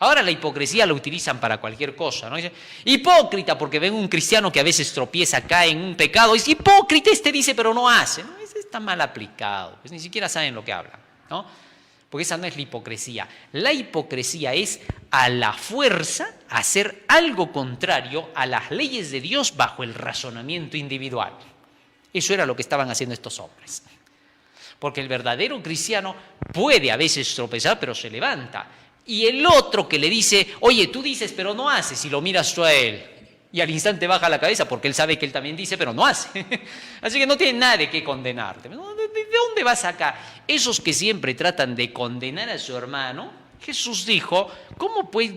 Ahora la hipocresía la utilizan para cualquier cosa, ¿no? Dicen, hipócrita, porque ven un cristiano que a veces tropieza, cae en un pecado, es hipócrita, dice pero no hace. ¿No? Ese está mal aplicado, pues ni siquiera saben lo que hablan, ¿no? Porque esa no es la hipocresía. La hipocresía es a la fuerza hacer algo contrario a las leyes de Dios bajo el razonamiento individual. Eso era lo que estaban haciendo estos hombres. Porque el verdadero cristiano puede a veces tropezar, pero se levanta. Y el otro que le dice, oye, tú dices, pero no haces, y lo miras tú a él, y al instante baja la cabeza porque él sabe que él también dice, pero no hace. Así que no tiene nada de qué condenarte. ¿De dónde vas acá? Esos que siempre tratan de condenar a su hermano, Jesús dijo, ¿cómo pues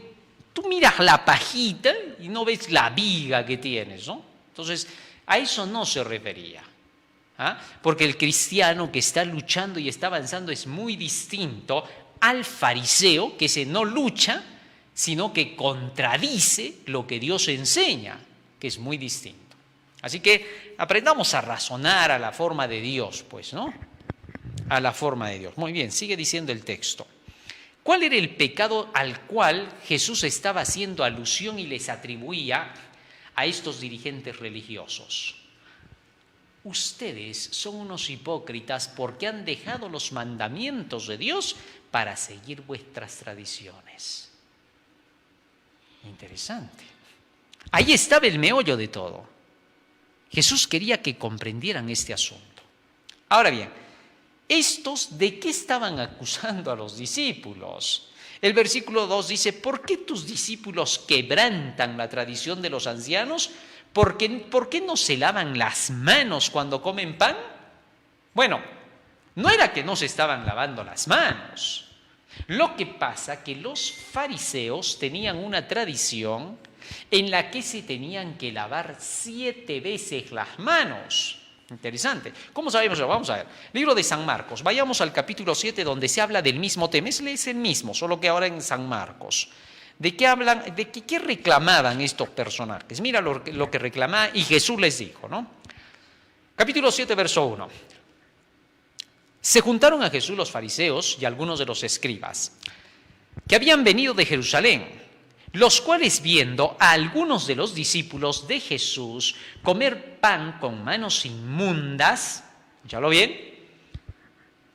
tú miras la pajita y no ves la viga que tienes, ¿no? Entonces, a eso no se refería. Porque el cristiano que está luchando y está avanzando es muy distinto al fariseo, que ese no lucha, sino que contradice lo que Dios enseña, que es muy distinto. Así que aprendamos a razonar a la forma de Dios, pues, ¿no? A la forma de Dios. Muy bien, sigue diciendo el texto. ¿Cuál era el pecado al cual Jesús estaba haciendo alusión y les atribuía a estos dirigentes religiosos? Ustedes son unos hipócritas porque han dejado los mandamientos de Dios para seguir vuestras tradiciones. Interesante. Ahí estaba el meollo de todo. Jesús quería que comprendieran este asunto. Ahora bien, ¿estos de qué estaban acusando a los discípulos? El versículo 2 dice, ¿por qué tus discípulos quebrantan la tradición de los ancianos? ¿Por qué no se lavan las manos cuando comen pan? Bueno, no era que no se estaban lavando las manos. Lo que pasa que los fariseos tenían una tradición en la que se tenían que lavar 7 veces las manos. Interesante. ¿Cómo sabemos eso? Vamos a ver. Libro de San Marcos. Vayamos al capítulo 7 donde se habla del mismo tema. Es el mismo, solo que ahora en San Marcos. ¿De qué hablan? ¿De qué reclamaban estos personajes? Mira lo que reclamaban y Jesús les dijo, ¿no? Capítulo 7, verso 1. Se juntaron a Jesús los fariseos y algunos de los escribas, que habían venido de Jerusalén, los cuales viendo a algunos de los discípulos de Jesús comer pan con manos inmundas, escúchalo bien,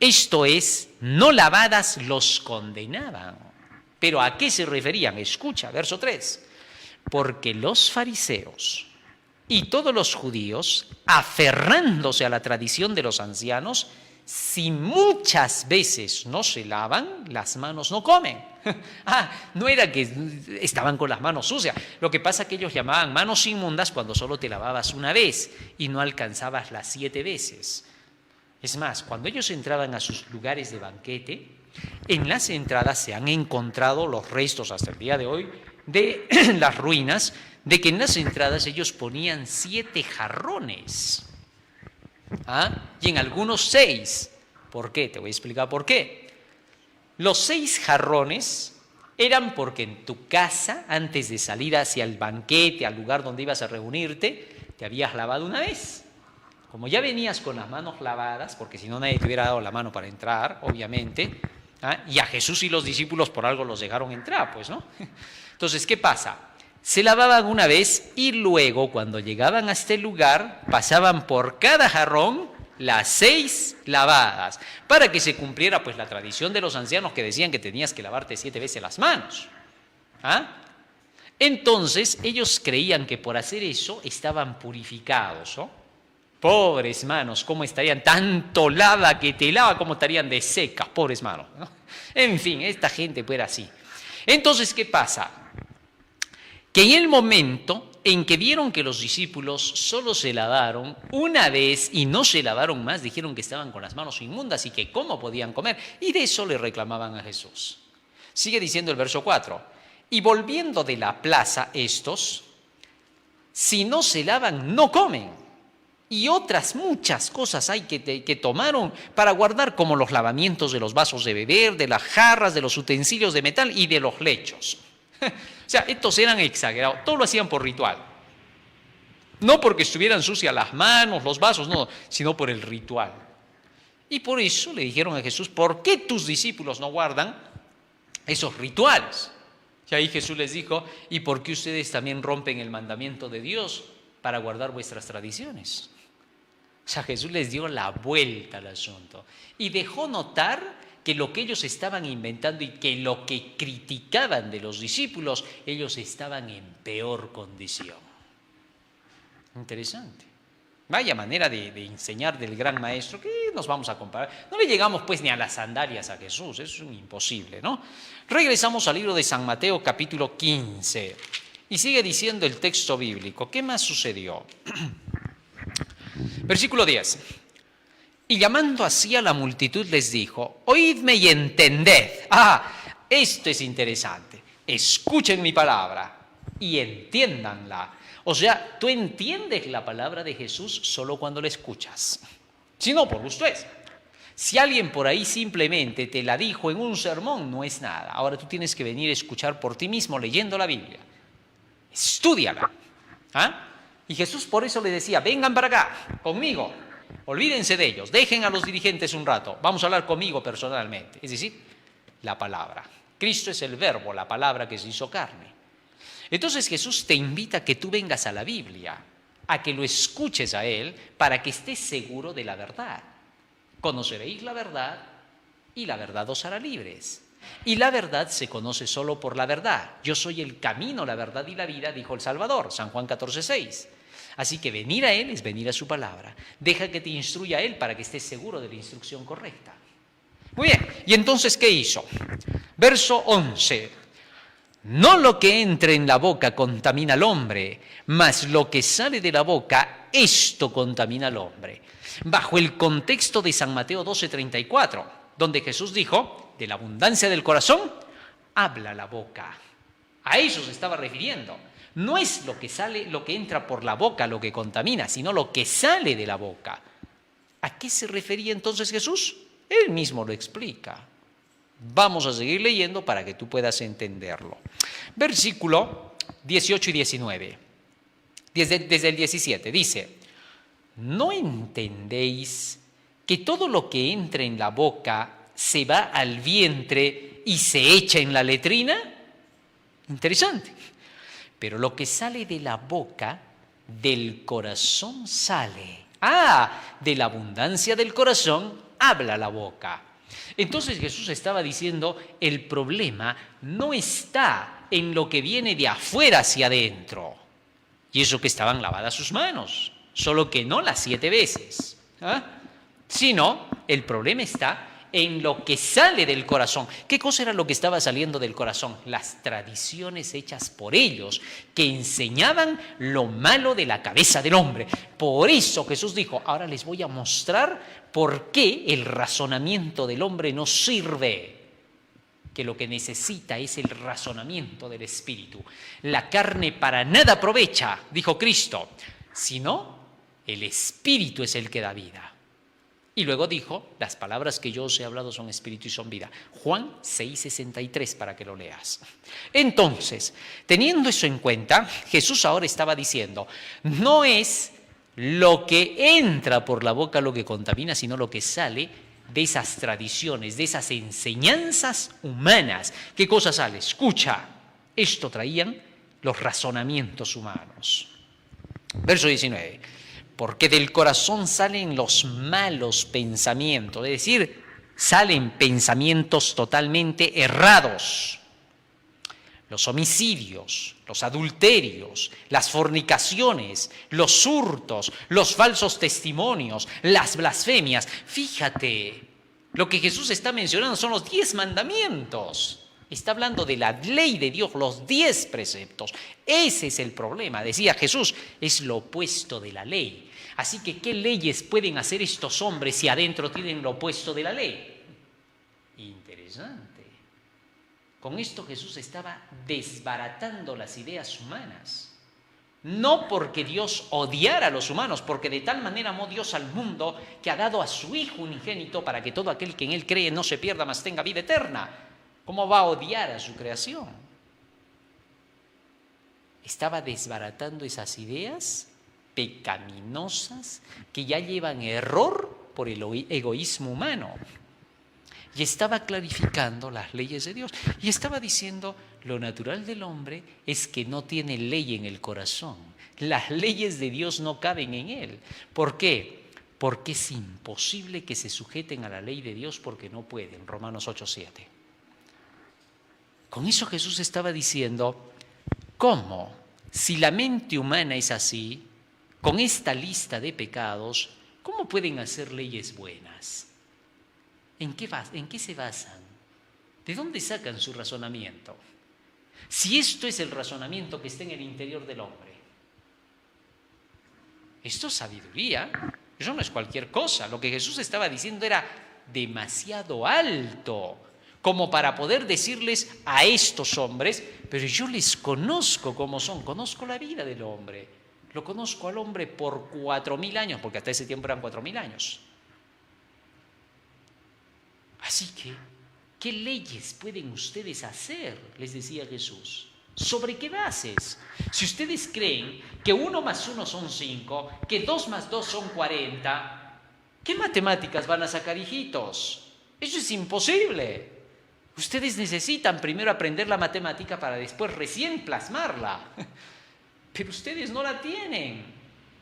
esto es, no lavadas, los condenaban. ¿Pero a qué se referían? Escucha, verso 3. Porque los fariseos y todos los judíos, aferrándose a la tradición de los ancianos, si muchas veces no se lavan, las manos no comen. No era que estaban con las manos sucias. Lo que pasa es que ellos llamaban manos inmundas cuando solo te lavabas una vez y no alcanzabas las 7 veces. Es más, cuando ellos entraban a sus lugares de banquete, en las entradas se han encontrado los restos hasta el día de hoy de las ruinas, de que en las entradas ellos ponían 7 jarrones. Y en algunos 6. ¿Por qué? Te voy a explicar por qué. Los 6 jarrones eran porque en tu casa, antes de salir hacia el banquete, al lugar donde ibas a reunirte, te habías lavado una vez. Como ya venías con las manos lavadas, porque si no nadie te hubiera dado la mano para entrar, obviamente, y a Jesús y los discípulos por algo los dejaron entrar, pues, ¿no? Entonces, ¿qué pasa? Se lavaban una vez y luego, cuando llegaban a este lugar, pasaban por cada jarrón las 6 lavadas, para que se cumpliera pues la tradición de los ancianos que decían que tenías que lavarte 7 veces las manos. Entonces, ellos creían que por hacer eso estaban purificados, ¿no? Pobres manos, ¿cómo estarían? Tanto lava que te lava, ¿cómo estarían de secas? Pobres manos, ¿no? En fin, esta gente pues era así. Entonces, ¿qué pasa? Que en el momento en que vieron que los discípulos solo se lavaron una vez y no se lavaron más, dijeron que estaban con las manos inmundas y que cómo podían comer. Y de eso le reclamaban a Jesús. Sigue diciendo el verso 4. Y volviendo de la plaza estos, si no se lavan, no comen. Y otras muchas cosas hay que tomaron para guardar, como los lavamientos de los vasos de beber, de las jarras, de los utensilios de metal y de los lechos. O sea, estos eran exagerados, todo lo hacían por ritual. No porque estuvieran sucias las manos, los vasos, no, sino por el ritual. Y por eso le dijeron a Jesús, ¿por qué tus discípulos no guardan esos rituales? Y ahí Jesús les dijo, ¿y por qué ustedes también rompen el mandamiento de Dios para guardar vuestras tradiciones? O sea, Jesús les dio la vuelta al asunto y dejó notar que lo que ellos estaban inventando y que lo que criticaban de los discípulos, ellos estaban en peor condición. Interesante. Vaya manera de enseñar del gran maestro, que nos vamos a comparar. No le llegamos pues ni a las sandalias a Jesús, eso es imposible, ¿no? Regresamos al libro de San Mateo, capítulo 15, y sigue diciendo el texto bíblico. ¿Qué más sucedió? Versículo 10. Y llamando así a la multitud les dijo, oídme y entended. Esto es interesante. Escuchen mi palabra y entiéndanla. O sea, tú entiendes la palabra de Jesús solo cuando la escuchas. Si no, por ustedes. Si alguien por ahí simplemente te la dijo en un sermón, no es nada. Ahora tú tienes que venir a escuchar por ti mismo leyendo la Biblia. Estúdiala. Y Jesús por eso le decía, vengan para acá, conmigo. Olvídense de ellos, dejen a los dirigentes un rato, vamos a hablar conmigo personalmente, es decir, la palabra. Cristo es el verbo, la palabra que se hizo carne. Entonces Jesús te invita a que tú vengas a la Biblia, a que lo escuches a Él, para que estés seguro de la verdad. Conoceréis la verdad y la verdad os hará libres. Y la verdad se conoce solo por la verdad. Yo soy el camino, la verdad y la vida, dijo el Salvador, San Juan 14:6. Así que venir a Él es venir a su palabra. Deja que te instruya Él para que estés seguro de la instrucción correcta. Muy bien, ¿y entonces qué hizo? Verso 11. No lo que entra en la boca contamina al hombre, mas lo que sale de la boca, esto contamina al hombre. Bajo el contexto de San Mateo 12:34, donde Jesús dijo, de la abundancia del corazón, habla la boca. A eso se estaba refiriendo. No es lo que sale, lo que entra por la boca lo que contamina, sino lo que sale de la boca. ¿A qué se refería entonces Jesús? Él mismo lo explica. Vamos a seguir leyendo para que tú puedas entenderlo. Versículo 18 y 19. Desde el 17 dice, ¿no entendéis que todo lo que entra en la boca se va al vientre y se echa en la letrina? Interesante. Pero lo que sale de la boca, del corazón sale. De la abundancia del corazón habla la boca. Entonces Jesús estaba diciendo, el problema no está en lo que viene de afuera hacia adentro. Y eso que estaban lavadas sus manos, solo que no las 7 veces. Sino, el problema está en lo que sale del corazón. ¿Qué cosa era lo que estaba saliendo del corazón? Las tradiciones hechas por ellos, que enseñaban lo malo de la cabeza del hombre. Por eso Jesús dijo, ahora les voy a mostrar por qué el razonamiento del hombre no sirve, que lo que necesita es el razonamiento del Espíritu. La carne para nada aprovecha, dijo Cristo, sino el Espíritu es el que da vida. Y luego dijo, las palabras que yo os he hablado son espíritu y son vida. Juan 6:63 para que lo leas. Entonces, teniendo eso en cuenta, Jesús ahora estaba diciendo, no es lo que entra por la boca lo que contamina, sino lo que sale de esas tradiciones, de esas enseñanzas humanas. ¿Qué cosa sale? Escucha, esto traían los razonamientos humanos. Verso 19. Porque del corazón salen los malos pensamientos, es decir, salen pensamientos totalmente errados. Los homicidios, los adulterios, las fornicaciones, los hurtos, los falsos testimonios, las blasfemias. Fíjate, lo que Jesús está mencionando son los 10 mandamientos. Está hablando de la ley de Dios, los 10 preceptos. Ese es el problema. Decía Jesús, es lo opuesto de la ley. Así que, ¿qué leyes pueden hacer estos hombres si adentro tienen lo opuesto de la ley? Interesante. Con esto Jesús estaba desbaratando las ideas humanas. No porque Dios odiara a los humanos, porque de tal manera amó Dios al mundo que ha dado a su Hijo unigénito para que todo aquel que en Él cree no se pierda, mas tenga vida eterna. ¿Cómo va a odiar a su creación? Estaba desbaratando esas ideas pecaminosas que ya llevan error por el egoísmo humano. Y estaba clarificando las leyes de Dios. Y estaba diciendo, lo natural del hombre es que no tiene ley en el corazón. Las leyes de Dios no caben en él. ¿Por qué? Porque es imposible que se sujeten a la ley de Dios porque no pueden. Romanos 8:7. Con eso Jesús estaba diciendo, ¿cómo? Si la mente humana es así, con esta lista de pecados, ¿cómo pueden hacer leyes buenas? ¿En qué se basan? ¿De dónde sacan su razonamiento? Si esto es el razonamiento que está en el interior del hombre. Esto es sabiduría, eso no es cualquier cosa. Lo que Jesús estaba diciendo era demasiado alto como para poder decirles a estos hombres, pero yo les conozco como son, conozco la vida del hombre. Lo conozco al hombre por 4.000 años, porque hasta ese tiempo eran 4.000 años. Así que, ¿qué leyes pueden ustedes hacer? Les decía Jesús. ¿Sobre qué bases? Si ustedes creen que 1 más 1 son 5, que 2 más 2 son 40, ¿qué matemáticas van a sacar, hijitos? Eso es imposible. Ustedes necesitan primero aprender la matemática para después recién plasmarla. Pero ustedes no la tienen.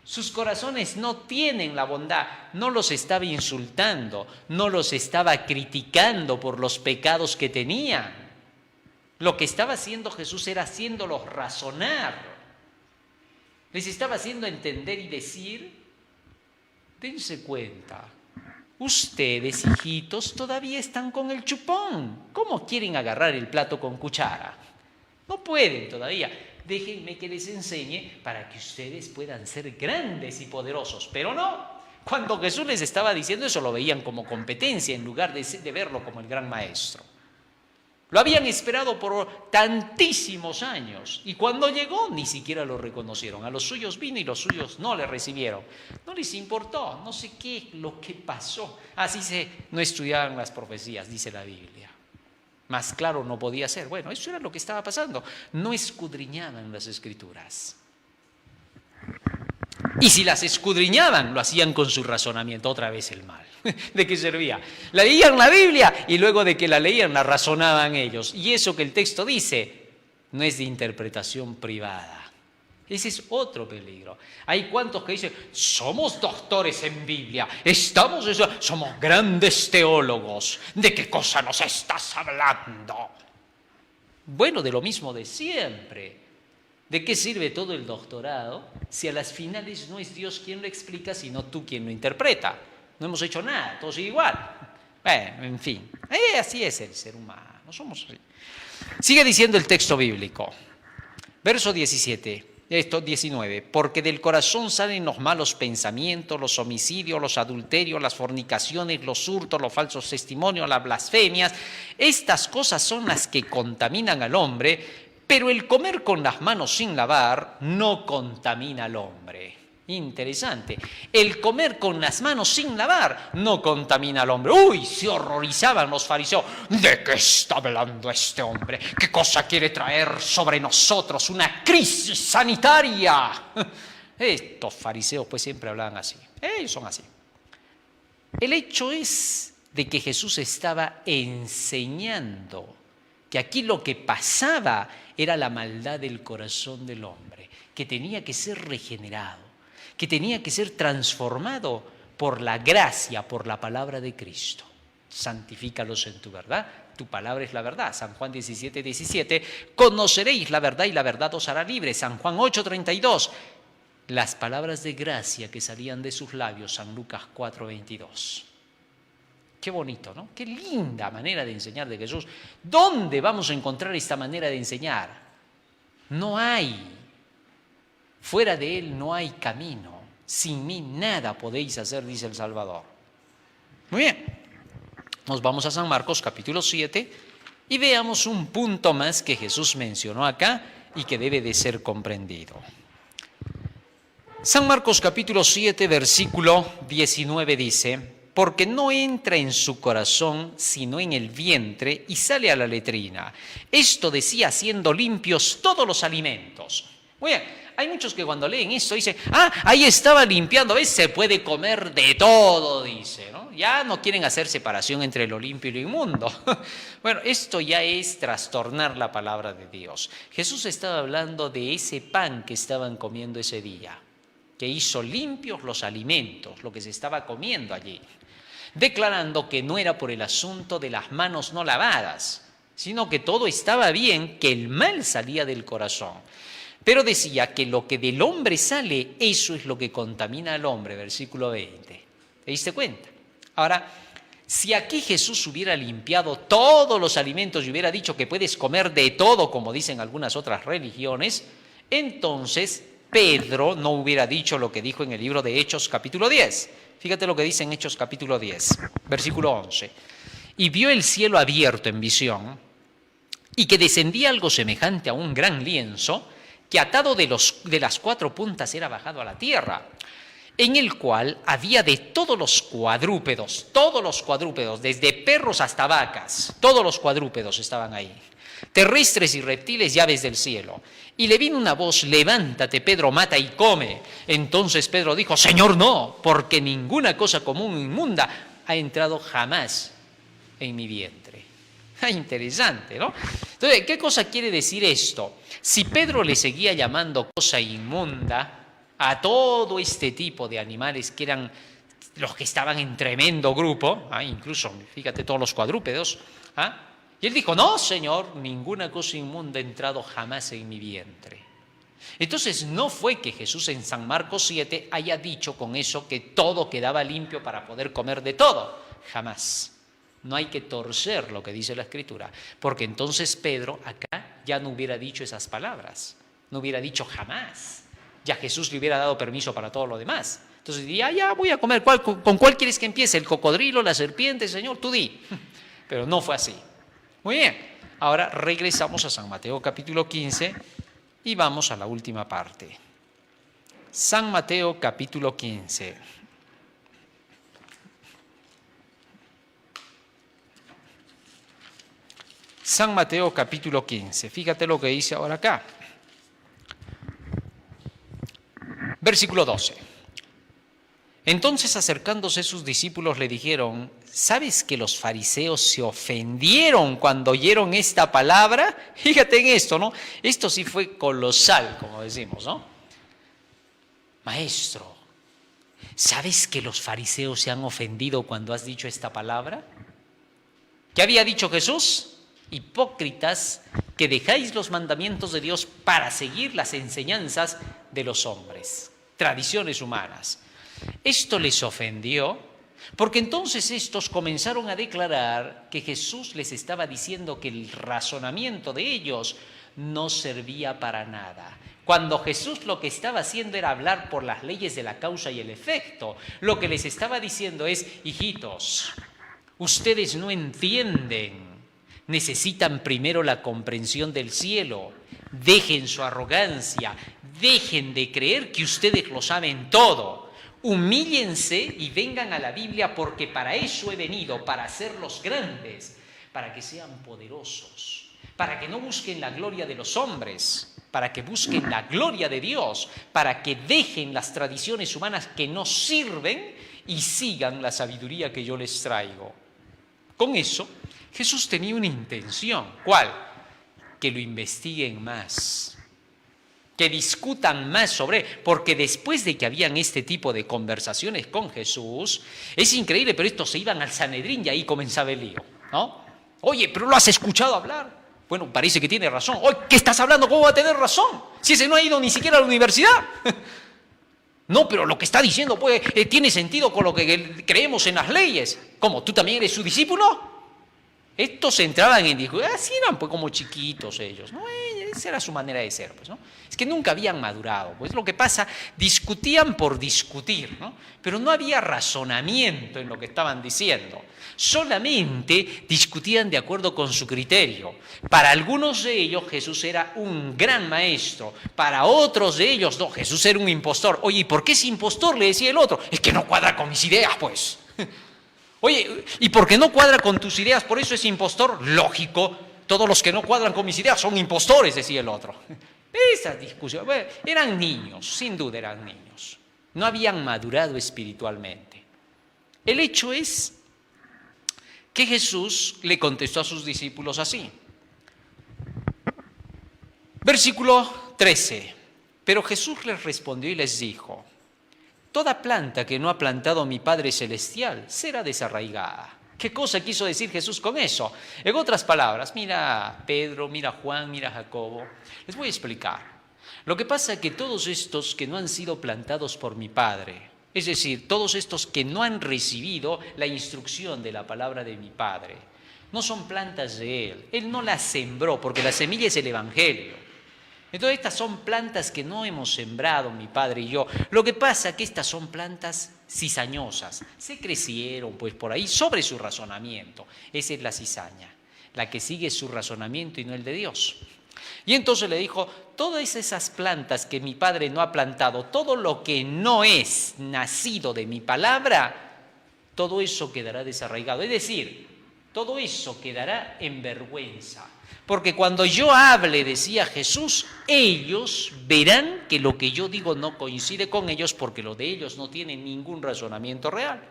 Sus corazones no tienen la bondad. No los estaba insultando, no los estaba criticando por los pecados que tenían. Lo que estaba haciendo Jesús era haciéndolos razonar. Les estaba haciendo entender y decir, dense cuenta, ustedes, hijitos, todavía están con el chupón. ¿Cómo quieren agarrar el plato con cuchara? No pueden todavía. Déjenme que les enseñe para que ustedes puedan ser grandes y poderosos. Pero no, cuando Jesús les estaba diciendo eso, lo veían como competencia en lugar de verlo como el gran maestro. Lo habían esperado por tantísimos años y cuando llegó ni siquiera lo reconocieron. A los suyos vino y los suyos no le recibieron. No les importó, no sé qué es lo que pasó. Así no estudiaban las profecías, dice la Biblia. Más claro no podía ser. Bueno, eso era lo que estaba pasando. No escudriñaban las Escrituras. Y si las escudriñaban, lo hacían con su razonamiento. Otra vez el mal. ¿De qué servía? Leían la Biblia y luego de que la leían, la razonaban ellos. Y eso que el texto dice no es de interpretación privada. Ese es otro peligro. Hay cuantos que dicen, somos doctores en Biblia, somos grandes teólogos. ¿De qué cosa nos estás hablando? Bueno, de lo mismo de siempre. ¿De qué sirve todo el doctorado si a las finales no es Dios quien lo explica, sino tú quien lo interpreta? No hemos hecho nada, todo sigue igual. Bueno, en fin, así es el ser humano, somos así. Sigue diciendo el texto bíblico, verso 19, porque del corazón salen los malos pensamientos, los homicidios, los adulterios, las fornicaciones, los hurtos, los falsos testimonios, las blasfemias. Estas cosas son las que contaminan al hombre, pero el comer con las manos sin lavar no contamina al hombre. Interesante. El comer con las manos sin lavar no contamina al hombre. ¡Uy! Se horrorizaban los fariseos. ¿De qué está hablando este hombre? ¿Qué cosa quiere traer sobre nosotros? ¿Una crisis sanitaria? Estos fariseos pues siempre hablaban así. Ellos son así. El hecho es de que Jesús estaba enseñando que aquí lo que pasaba era la maldad del corazón del hombre, que tenía que ser regenerado, que tenía que ser transformado por la gracia, por la palabra de Cristo. Santifícalos en tu verdad, tu palabra es la verdad. San Juan 17:17, conoceréis la verdad y la verdad os hará libres. San Juan 8:32, las palabras de gracia que salían de sus labios. San Lucas 4:22. Qué bonito, ¿no? Qué linda manera de enseñar de Jesús. ¿Dónde vamos a encontrar esta manera de enseñar? No hay. Fuera de Él no hay camino. Sin mí nada podéis hacer, dice el Salvador. Muy bien. Nos vamos a San Marcos capítulo 7 y veamos un punto más que Jesús mencionó acá y que debe de ser comprendido. San Marcos capítulo 7, versículo 19 dice, porque no entra en su corazón, sino en el vientre y sale a la letrina. Esto decía haciendo limpios todos los alimentos. Muy bien. Hay muchos que cuando leen esto dicen, ahí estaba limpiando, ¿ves? Se puede comer de todo, dice, ¿no? Ya no quieren hacer separación entre lo limpio y lo inmundo. Bueno, esto ya es trastornar la palabra de Dios. Jesús estaba hablando de ese pan que estaban comiendo ese día, que hizo limpios los alimentos, lo que se estaba comiendo allí, declarando que no era por el asunto de las manos no lavadas, sino que todo estaba bien, que el mal salía del corazón. Pero decía que lo que del hombre sale, eso es lo que contamina al hombre, versículo 20. ¿Te diste cuenta? Ahora, si aquí Jesús hubiera limpiado todos los alimentos y hubiera dicho que puedes comer de todo, como dicen algunas otras religiones, entonces Pedro no hubiera dicho lo que dijo en el libro de Hechos capítulo 10. Fíjate lo que dice en Hechos capítulo 10, versículo 11. Y vio el cielo abierto en visión y que descendía algo semejante a un gran lienzo, que atado de las cuatro puntas era bajado a la tierra, en el cual había de todos los cuadrúpedos, desde perros hasta vacas, todos los cuadrúpedos estaban ahí, terrestres y reptiles y aves del cielo. Y le vino una voz, levántate, Pedro, mata y come. Entonces Pedro dijo, Señor, no, porque ninguna cosa común o inmunda ha entrado jamás en mi vientre. Interesante, ¿no? Entonces, ¿qué cosa quiere decir esto? Si Pedro le seguía llamando cosa inmunda a todo este tipo de animales que eran los que estaban en tremendo grupo, incluso, fíjate, todos los cuadrúpedos, y él dijo, no, Señor, ninguna cosa inmunda ha entrado jamás en mi vientre. Entonces no fue que Jesús en San Marcos 7 haya dicho con eso que todo quedaba limpio para poder comer de todo, jamás. No hay que torcer lo que dice la Escritura, porque entonces Pedro acá ya no hubiera dicho esas palabras, no hubiera dicho jamás. Ya Jesús le hubiera dado permiso para todo lo demás. Entonces diría, ya voy a comer, ¿con cuál quieres que empiece? ¿El cocodrilo, la serpiente, Señor? Tú di. Pero no fue así. Muy bien, ahora regresamos a San Mateo capítulo 15 y vamos a la última parte. San Mateo capítulo 15. San Mateo capítulo 15, fíjate lo que dice ahora acá. Versículo 12. Entonces acercándose sus discípulos le dijeron, ¿sabes que los fariseos se ofendieron cuando oyeron esta palabra? Fíjate en esto, ¿no? Esto sí fue colosal, como decimos, ¿no? Maestro, ¿sabes que los fariseos se han ofendido cuando has dicho esta palabra? ¿Qué había dicho Jesús? Hipócritas, que dejáis los mandamientos de Dios para seguir las enseñanzas de los hombres, tradiciones humanas. Esto les ofendió, porque entonces estos comenzaron a declarar que Jesús les estaba diciendo que el razonamiento de ellos no servía para nada. Cuando Jesús lo que estaba haciendo era hablar por las leyes de la causa y el efecto, lo que les estaba diciendo es, hijitos, ustedes no entienden. Necesitan primero la comprensión del cielo, dejen su arrogancia, dejen de creer que ustedes lo saben todo, humíllense y vengan a la Biblia porque para eso he venido, para hacerlos grandes, para que sean poderosos, para que no busquen la gloria de los hombres, para que busquen la gloria de Dios, para que dejen las tradiciones humanas que no sirven y sigan la sabiduría que yo les traigo. Con eso, Jesús tenía una intención. ¿Cuál? Que lo investiguen más, que discutan más sobre él, porque después de que habían este tipo de conversaciones con Jesús, es increíble, pero estos se iban al Sanedrín y ahí comenzaba el lío, ¿no? Oye, pero ¿lo has escuchado hablar? Bueno, parece que tiene razón. Oye, ¿qué estás hablando? ¿Cómo va a tener razón? Si ese no ha ido ni siquiera a la universidad. No, pero lo que está diciendo pues, tiene sentido con lo que creemos en las leyes. ¿Cómo? ¿Tú también eres su discípulo? Estos entraban en discusión, así eran pues como chiquitos ellos, ¿no? Esa era su manera de ser, pues, ¿no? Es que nunca habían madurado, pues lo que pasa, discutían por discutir, ¿no? Pero no había razonamiento en lo que estaban diciendo, solamente discutían de acuerdo con su criterio. Para algunos de ellos Jesús era un gran maestro, para otros de ellos no, Jesús era un impostor. Oye, ¿y por qué es impostor? Le decía el otro, es que no cuadra con mis ideas, pues. Oye, ¿y por qué no cuadra con tus ideas? Por eso es impostor. Lógico, todos los que no cuadran con mis ideas son impostores, decía el otro. Esas discusiones, bueno, eran niños, sin duda eran niños. No habían madurado espiritualmente. El hecho es que Jesús le contestó a sus discípulos así. Versículo 13. Pero Jesús les respondió y les dijo, toda planta que no ha plantado mi Padre Celestial será desarraigada. ¿Qué cosa quiso decir Jesús con eso? En otras palabras, mira Pedro, mira Juan, mira Jacobo. Les voy a explicar. Lo que pasa es que todos estos que no han sido plantados por mi Padre, es decir, todos estos que no han recibido la instrucción de la palabra de mi Padre, no son plantas de Él. Él no las sembró porque la semilla es el Evangelio. Entonces estas son plantas que no hemos sembrado mi padre y yo. Lo que pasa es que estas son plantas cizañosas. Se crecieron pues por ahí sobre su razonamiento. Esa es la cizaña, la que sigue su razonamiento y no el de Dios. Y entonces le dijo, todas esas plantas que mi padre no ha plantado, todo lo que no es nacido de mi palabra, todo eso quedará desarraigado. Es decir, todo eso quedará en vergüenza. Porque cuando yo hable, decía Jesús, ellos verán que lo que yo digo no coincide con ellos porque lo de ellos no tiene ningún razonamiento real.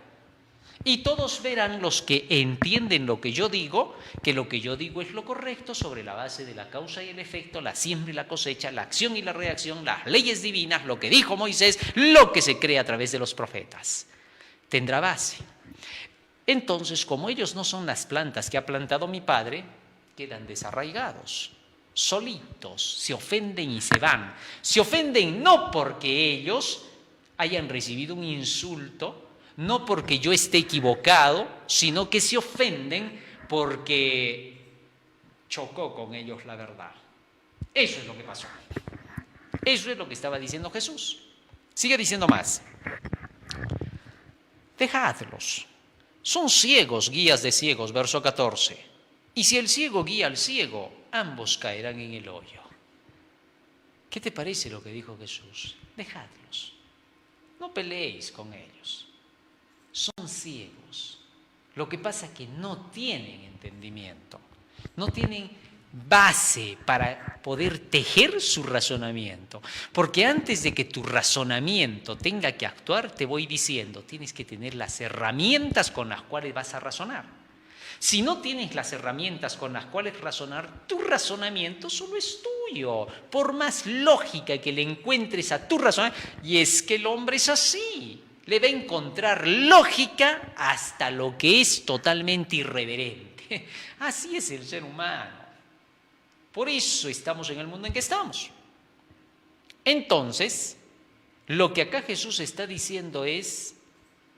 Y todos verán, los que entienden lo que yo digo, que lo que yo digo es lo correcto sobre la base de la causa y el efecto, la siembra y la cosecha, la acción y la reacción, las leyes divinas, lo que dijo Moisés, lo que se cree a través de los profetas. Tendrá base. Entonces, como ellos no son las plantas que ha plantado mi padre, quedan desarraigados, solitos, se ofenden y se van. Se ofenden no porque ellos hayan recibido un insulto, no porque yo esté equivocado, sino que se ofenden porque chocó con ellos la verdad. Eso es lo que pasó. Eso es lo que estaba diciendo Jesús. Sigue diciendo más. Dejadlos. Son ciegos, guías de ciegos, verso 14. Y si el ciego guía al ciego, ambos caerán en el hoyo. ¿Qué te parece lo que dijo Jesús? Dejadlos. No peleéis con ellos. Son ciegos. Lo que pasa es que no tienen entendimiento, no tienen base para poder tejer su razonamiento. Porque antes de que tu razonamiento tenga que actuar, te voy diciendo, tienes que tener las herramientas con las cuales vas a razonar. Si no tienes las herramientas con las cuales razonar, tu razonamiento solo es tuyo, por más lógica que le encuentres a tu razonamiento. Y es que el hombre es así. Le va a encontrar lógica hasta lo que es totalmente irreverente. Así es el ser humano. Por eso estamos en el mundo en que estamos. Entonces, lo que acá Jesús está diciendo es,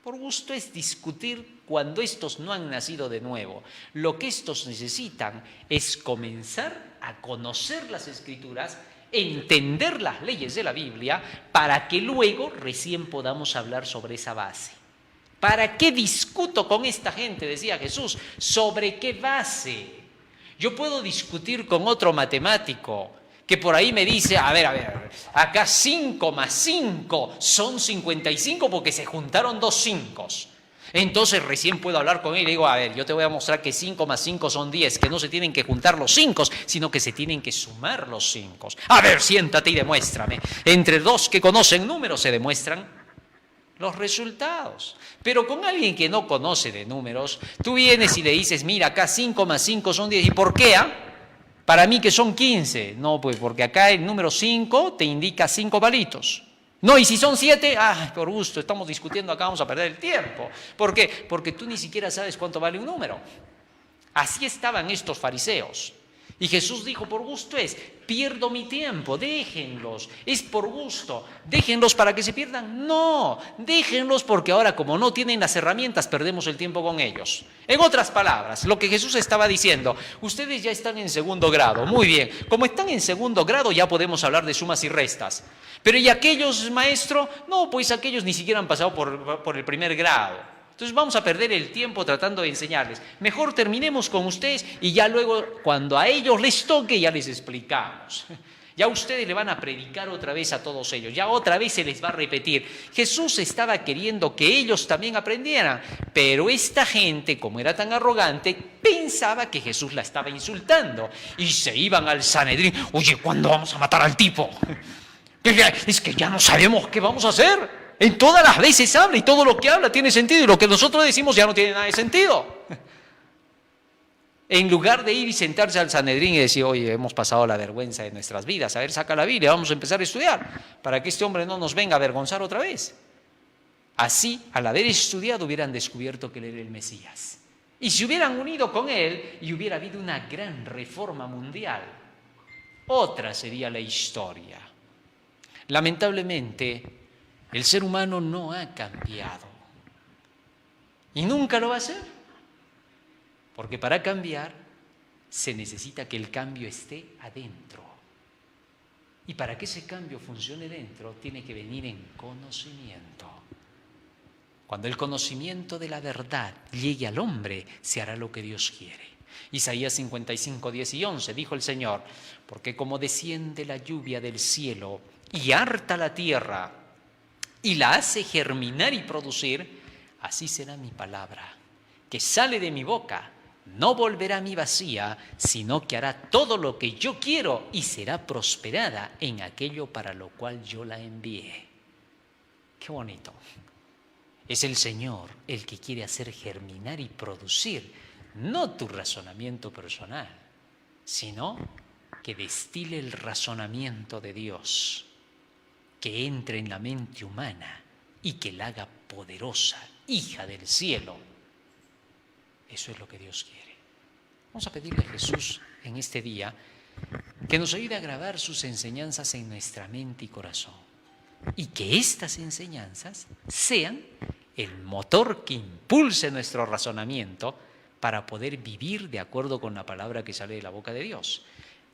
por gusto es discutir cuando estos no han nacido de nuevo. Lo que estos necesitan es comenzar a conocer las Escrituras, entender las leyes de la Biblia, para que luego recién podamos hablar sobre esa base. ¿Para qué discuto con esta gente? Decía Jesús. ¿Sobre qué base? Yo puedo discutir con otro matemático que por ahí me dice, a ver, acá 5 más 5 son 55 porque se juntaron dos 5. Entonces recién puedo hablar con él y le digo, a ver, yo te voy a mostrar que 5 más 5 son 10, que no se tienen que juntar los 5, sino que se tienen que sumar los 5. A ver, siéntate y demuéstrame. Entre dos que conocen números se demuestran los resultados. Pero con alguien que no conoce de números, tú vienes y le dices, mira, acá 5 más 5 son 10. ¿Y por qué? Para mí que son 15. No, pues porque acá el número 5 te indica 5 palitos. No, y si son 7, por gusto, estamos discutiendo acá, vamos a perder el tiempo. ¿Por qué? Porque tú ni siquiera sabes cuánto vale un número. Así estaban estos fariseos. Y Jesús dijo, por gusto es, pierdo mi tiempo, déjenlos, es por gusto, déjenlos para que se pierdan. No, déjenlos porque ahora como no tienen las herramientas, perdemos el tiempo con ellos. En otras palabras, lo que Jesús estaba diciendo, ustedes ya están en segundo grado, muy bien, como están en segundo grado ya podemos hablar de sumas y restas. Pero ¿y aquellos, maestro? No, pues aquellos ni siquiera han pasado por el primer grado. Entonces vamos a perder el tiempo tratando de enseñarles. Mejor terminemos con ustedes y ya luego cuando a ellos les toque ya les explicamos. Ya ustedes le van a predicar otra vez a todos ellos, ya otra vez se les va a repetir. Jesús estaba queriendo que ellos también aprendieran, pero esta gente, como era tan arrogante, pensaba que Jesús la estaba insultando y se iban al Sanedrín. Oye, ¿cuándo vamos a matar al tipo? Es que ya no sabemos qué vamos a hacer. En todas las veces habla y todo lo que habla tiene sentido y lo que nosotros decimos ya no tiene nada de sentido. En lugar de ir y sentarse al Sanedrín y decir, oye, hemos pasado la vergüenza de nuestras vidas, a ver, saca la Biblia, vamos a empezar a estudiar para que este hombre no nos venga a avergonzar otra vez. Así, al haber estudiado, hubieran descubierto que él era el Mesías. Y se hubieran unido con él y hubiera habido una gran reforma mundial. Otra sería la historia. Lamentablemente, el ser humano no ha cambiado y nunca lo va a hacer, porque para cambiar se necesita que el cambio esté adentro y para que ese cambio funcione dentro tiene que venir en conocimiento. Cuando el conocimiento de la verdad llegue al hombre, se hará lo que Dios quiere. Isaías 55, 10 y 11 dijo el Señor, porque como desciende la lluvia del cielo y harta la tierra, y la hace germinar y producir, así será mi palabra, que sale de mi boca, no volverá a mí vacía, sino que hará todo lo que yo quiero y será prosperada en aquello para lo cual yo la envié. Qué bonito. Es el Señor el que quiere hacer germinar y producir, no tu razonamiento personal, sino que destile el razonamiento de Dios, que entre en la mente humana y que la haga poderosa, hija del cielo. Eso es lo que Dios quiere. Vamos a pedirle a Jesús en este día que nos ayude a grabar sus enseñanzas en nuestra mente y corazón, y que estas enseñanzas sean el motor que impulse nuestro razonamiento para poder vivir de acuerdo con la palabra que sale de la boca de Dios.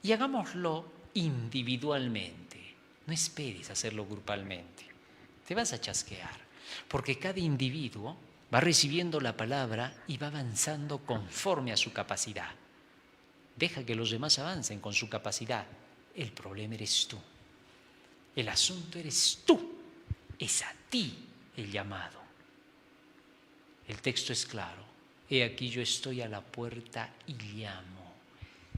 Y hagámoslo individualmente. No esperes hacerlo grupalmente. Te vas a chasquear, porque cada individuo va recibiendo la palabra y va avanzando conforme a su capacidad. Deja que los demás avancen con su capacidad. El problema eres tú. El asunto eres tú. Es a ti el llamado. El texto es claro. He aquí yo estoy a la puerta y llamo.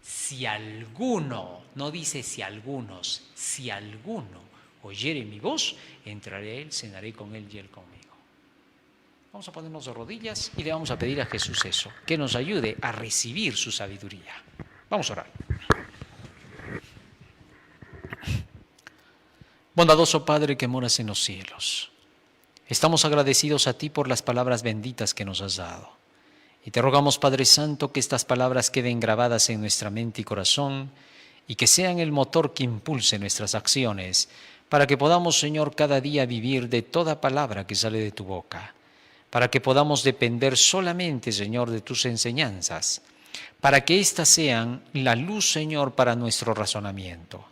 Si alguno, no dice si algunos, si alguno oyere mi voz, entraré a él, cenaré con él y él conmigo. Vamos a ponernos de rodillas y le vamos a pedir a Jesús eso, que nos ayude a recibir su sabiduría. Vamos a orar. Bondadoso Padre que moras en los cielos, estamos agradecidos a ti por las palabras benditas que nos has dado. Y te rogamos, Padre Santo, que estas palabras queden grabadas en nuestra mente y corazón y que sean el motor que impulse nuestras acciones para que podamos, Señor, cada día vivir de toda palabra que sale de tu boca, para que podamos depender solamente, Señor, de tus enseñanzas, para que éstas sean la luz, Señor, para nuestro razonamiento,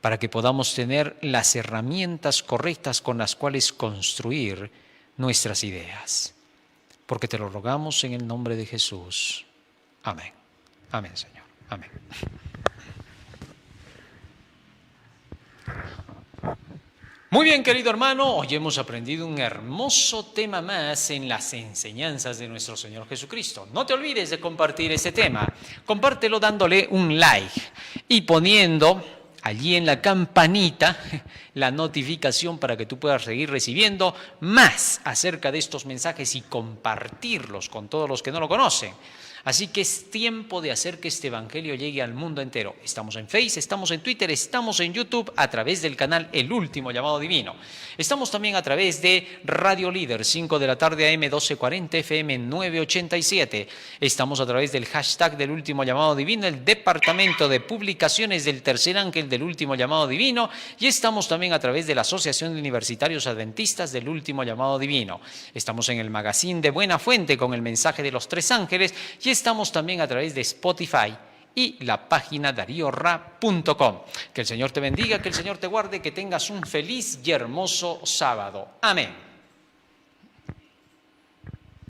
para que podamos tener las herramientas correctas con las cuales construir nuestras ideas. Porque te lo rogamos en el nombre de Jesús. Amén. Amén, Señor. Amén. Muy bien, querido hermano, hoy hemos aprendido un hermoso tema más en las enseñanzas de nuestro Señor Jesucristo. No te olvides de compartir este tema. Compártelo dándole un like y poniendo allí en la campanita la notificación para que tú puedas seguir recibiendo más acerca de estos mensajes y compartirlos con todos los que no lo conocen. Así que es tiempo de hacer que este evangelio llegue al mundo entero. Estamos en Facebook, estamos en Twitter, estamos en YouTube a través del canal El Último Llamado Divino. Estamos también a través de Radio Líder, 5 de la tarde AM 1240 FM 987. Estamos a través del hashtag del Último Llamado Divino, el Departamento de Publicaciones del Tercer Ángel del Último Llamado Divino. Y estamos también a través de la Asociación de Universitarios Adventistas del Último Llamado Divino. Estamos en el magazine de Buena Fuente con el mensaje de los tres ángeles y estamos también a través de Spotify y la página dariorra.com. Que el Señor te bendiga, que el Señor te guarde, que tengas un feliz y hermoso sábado. Amén.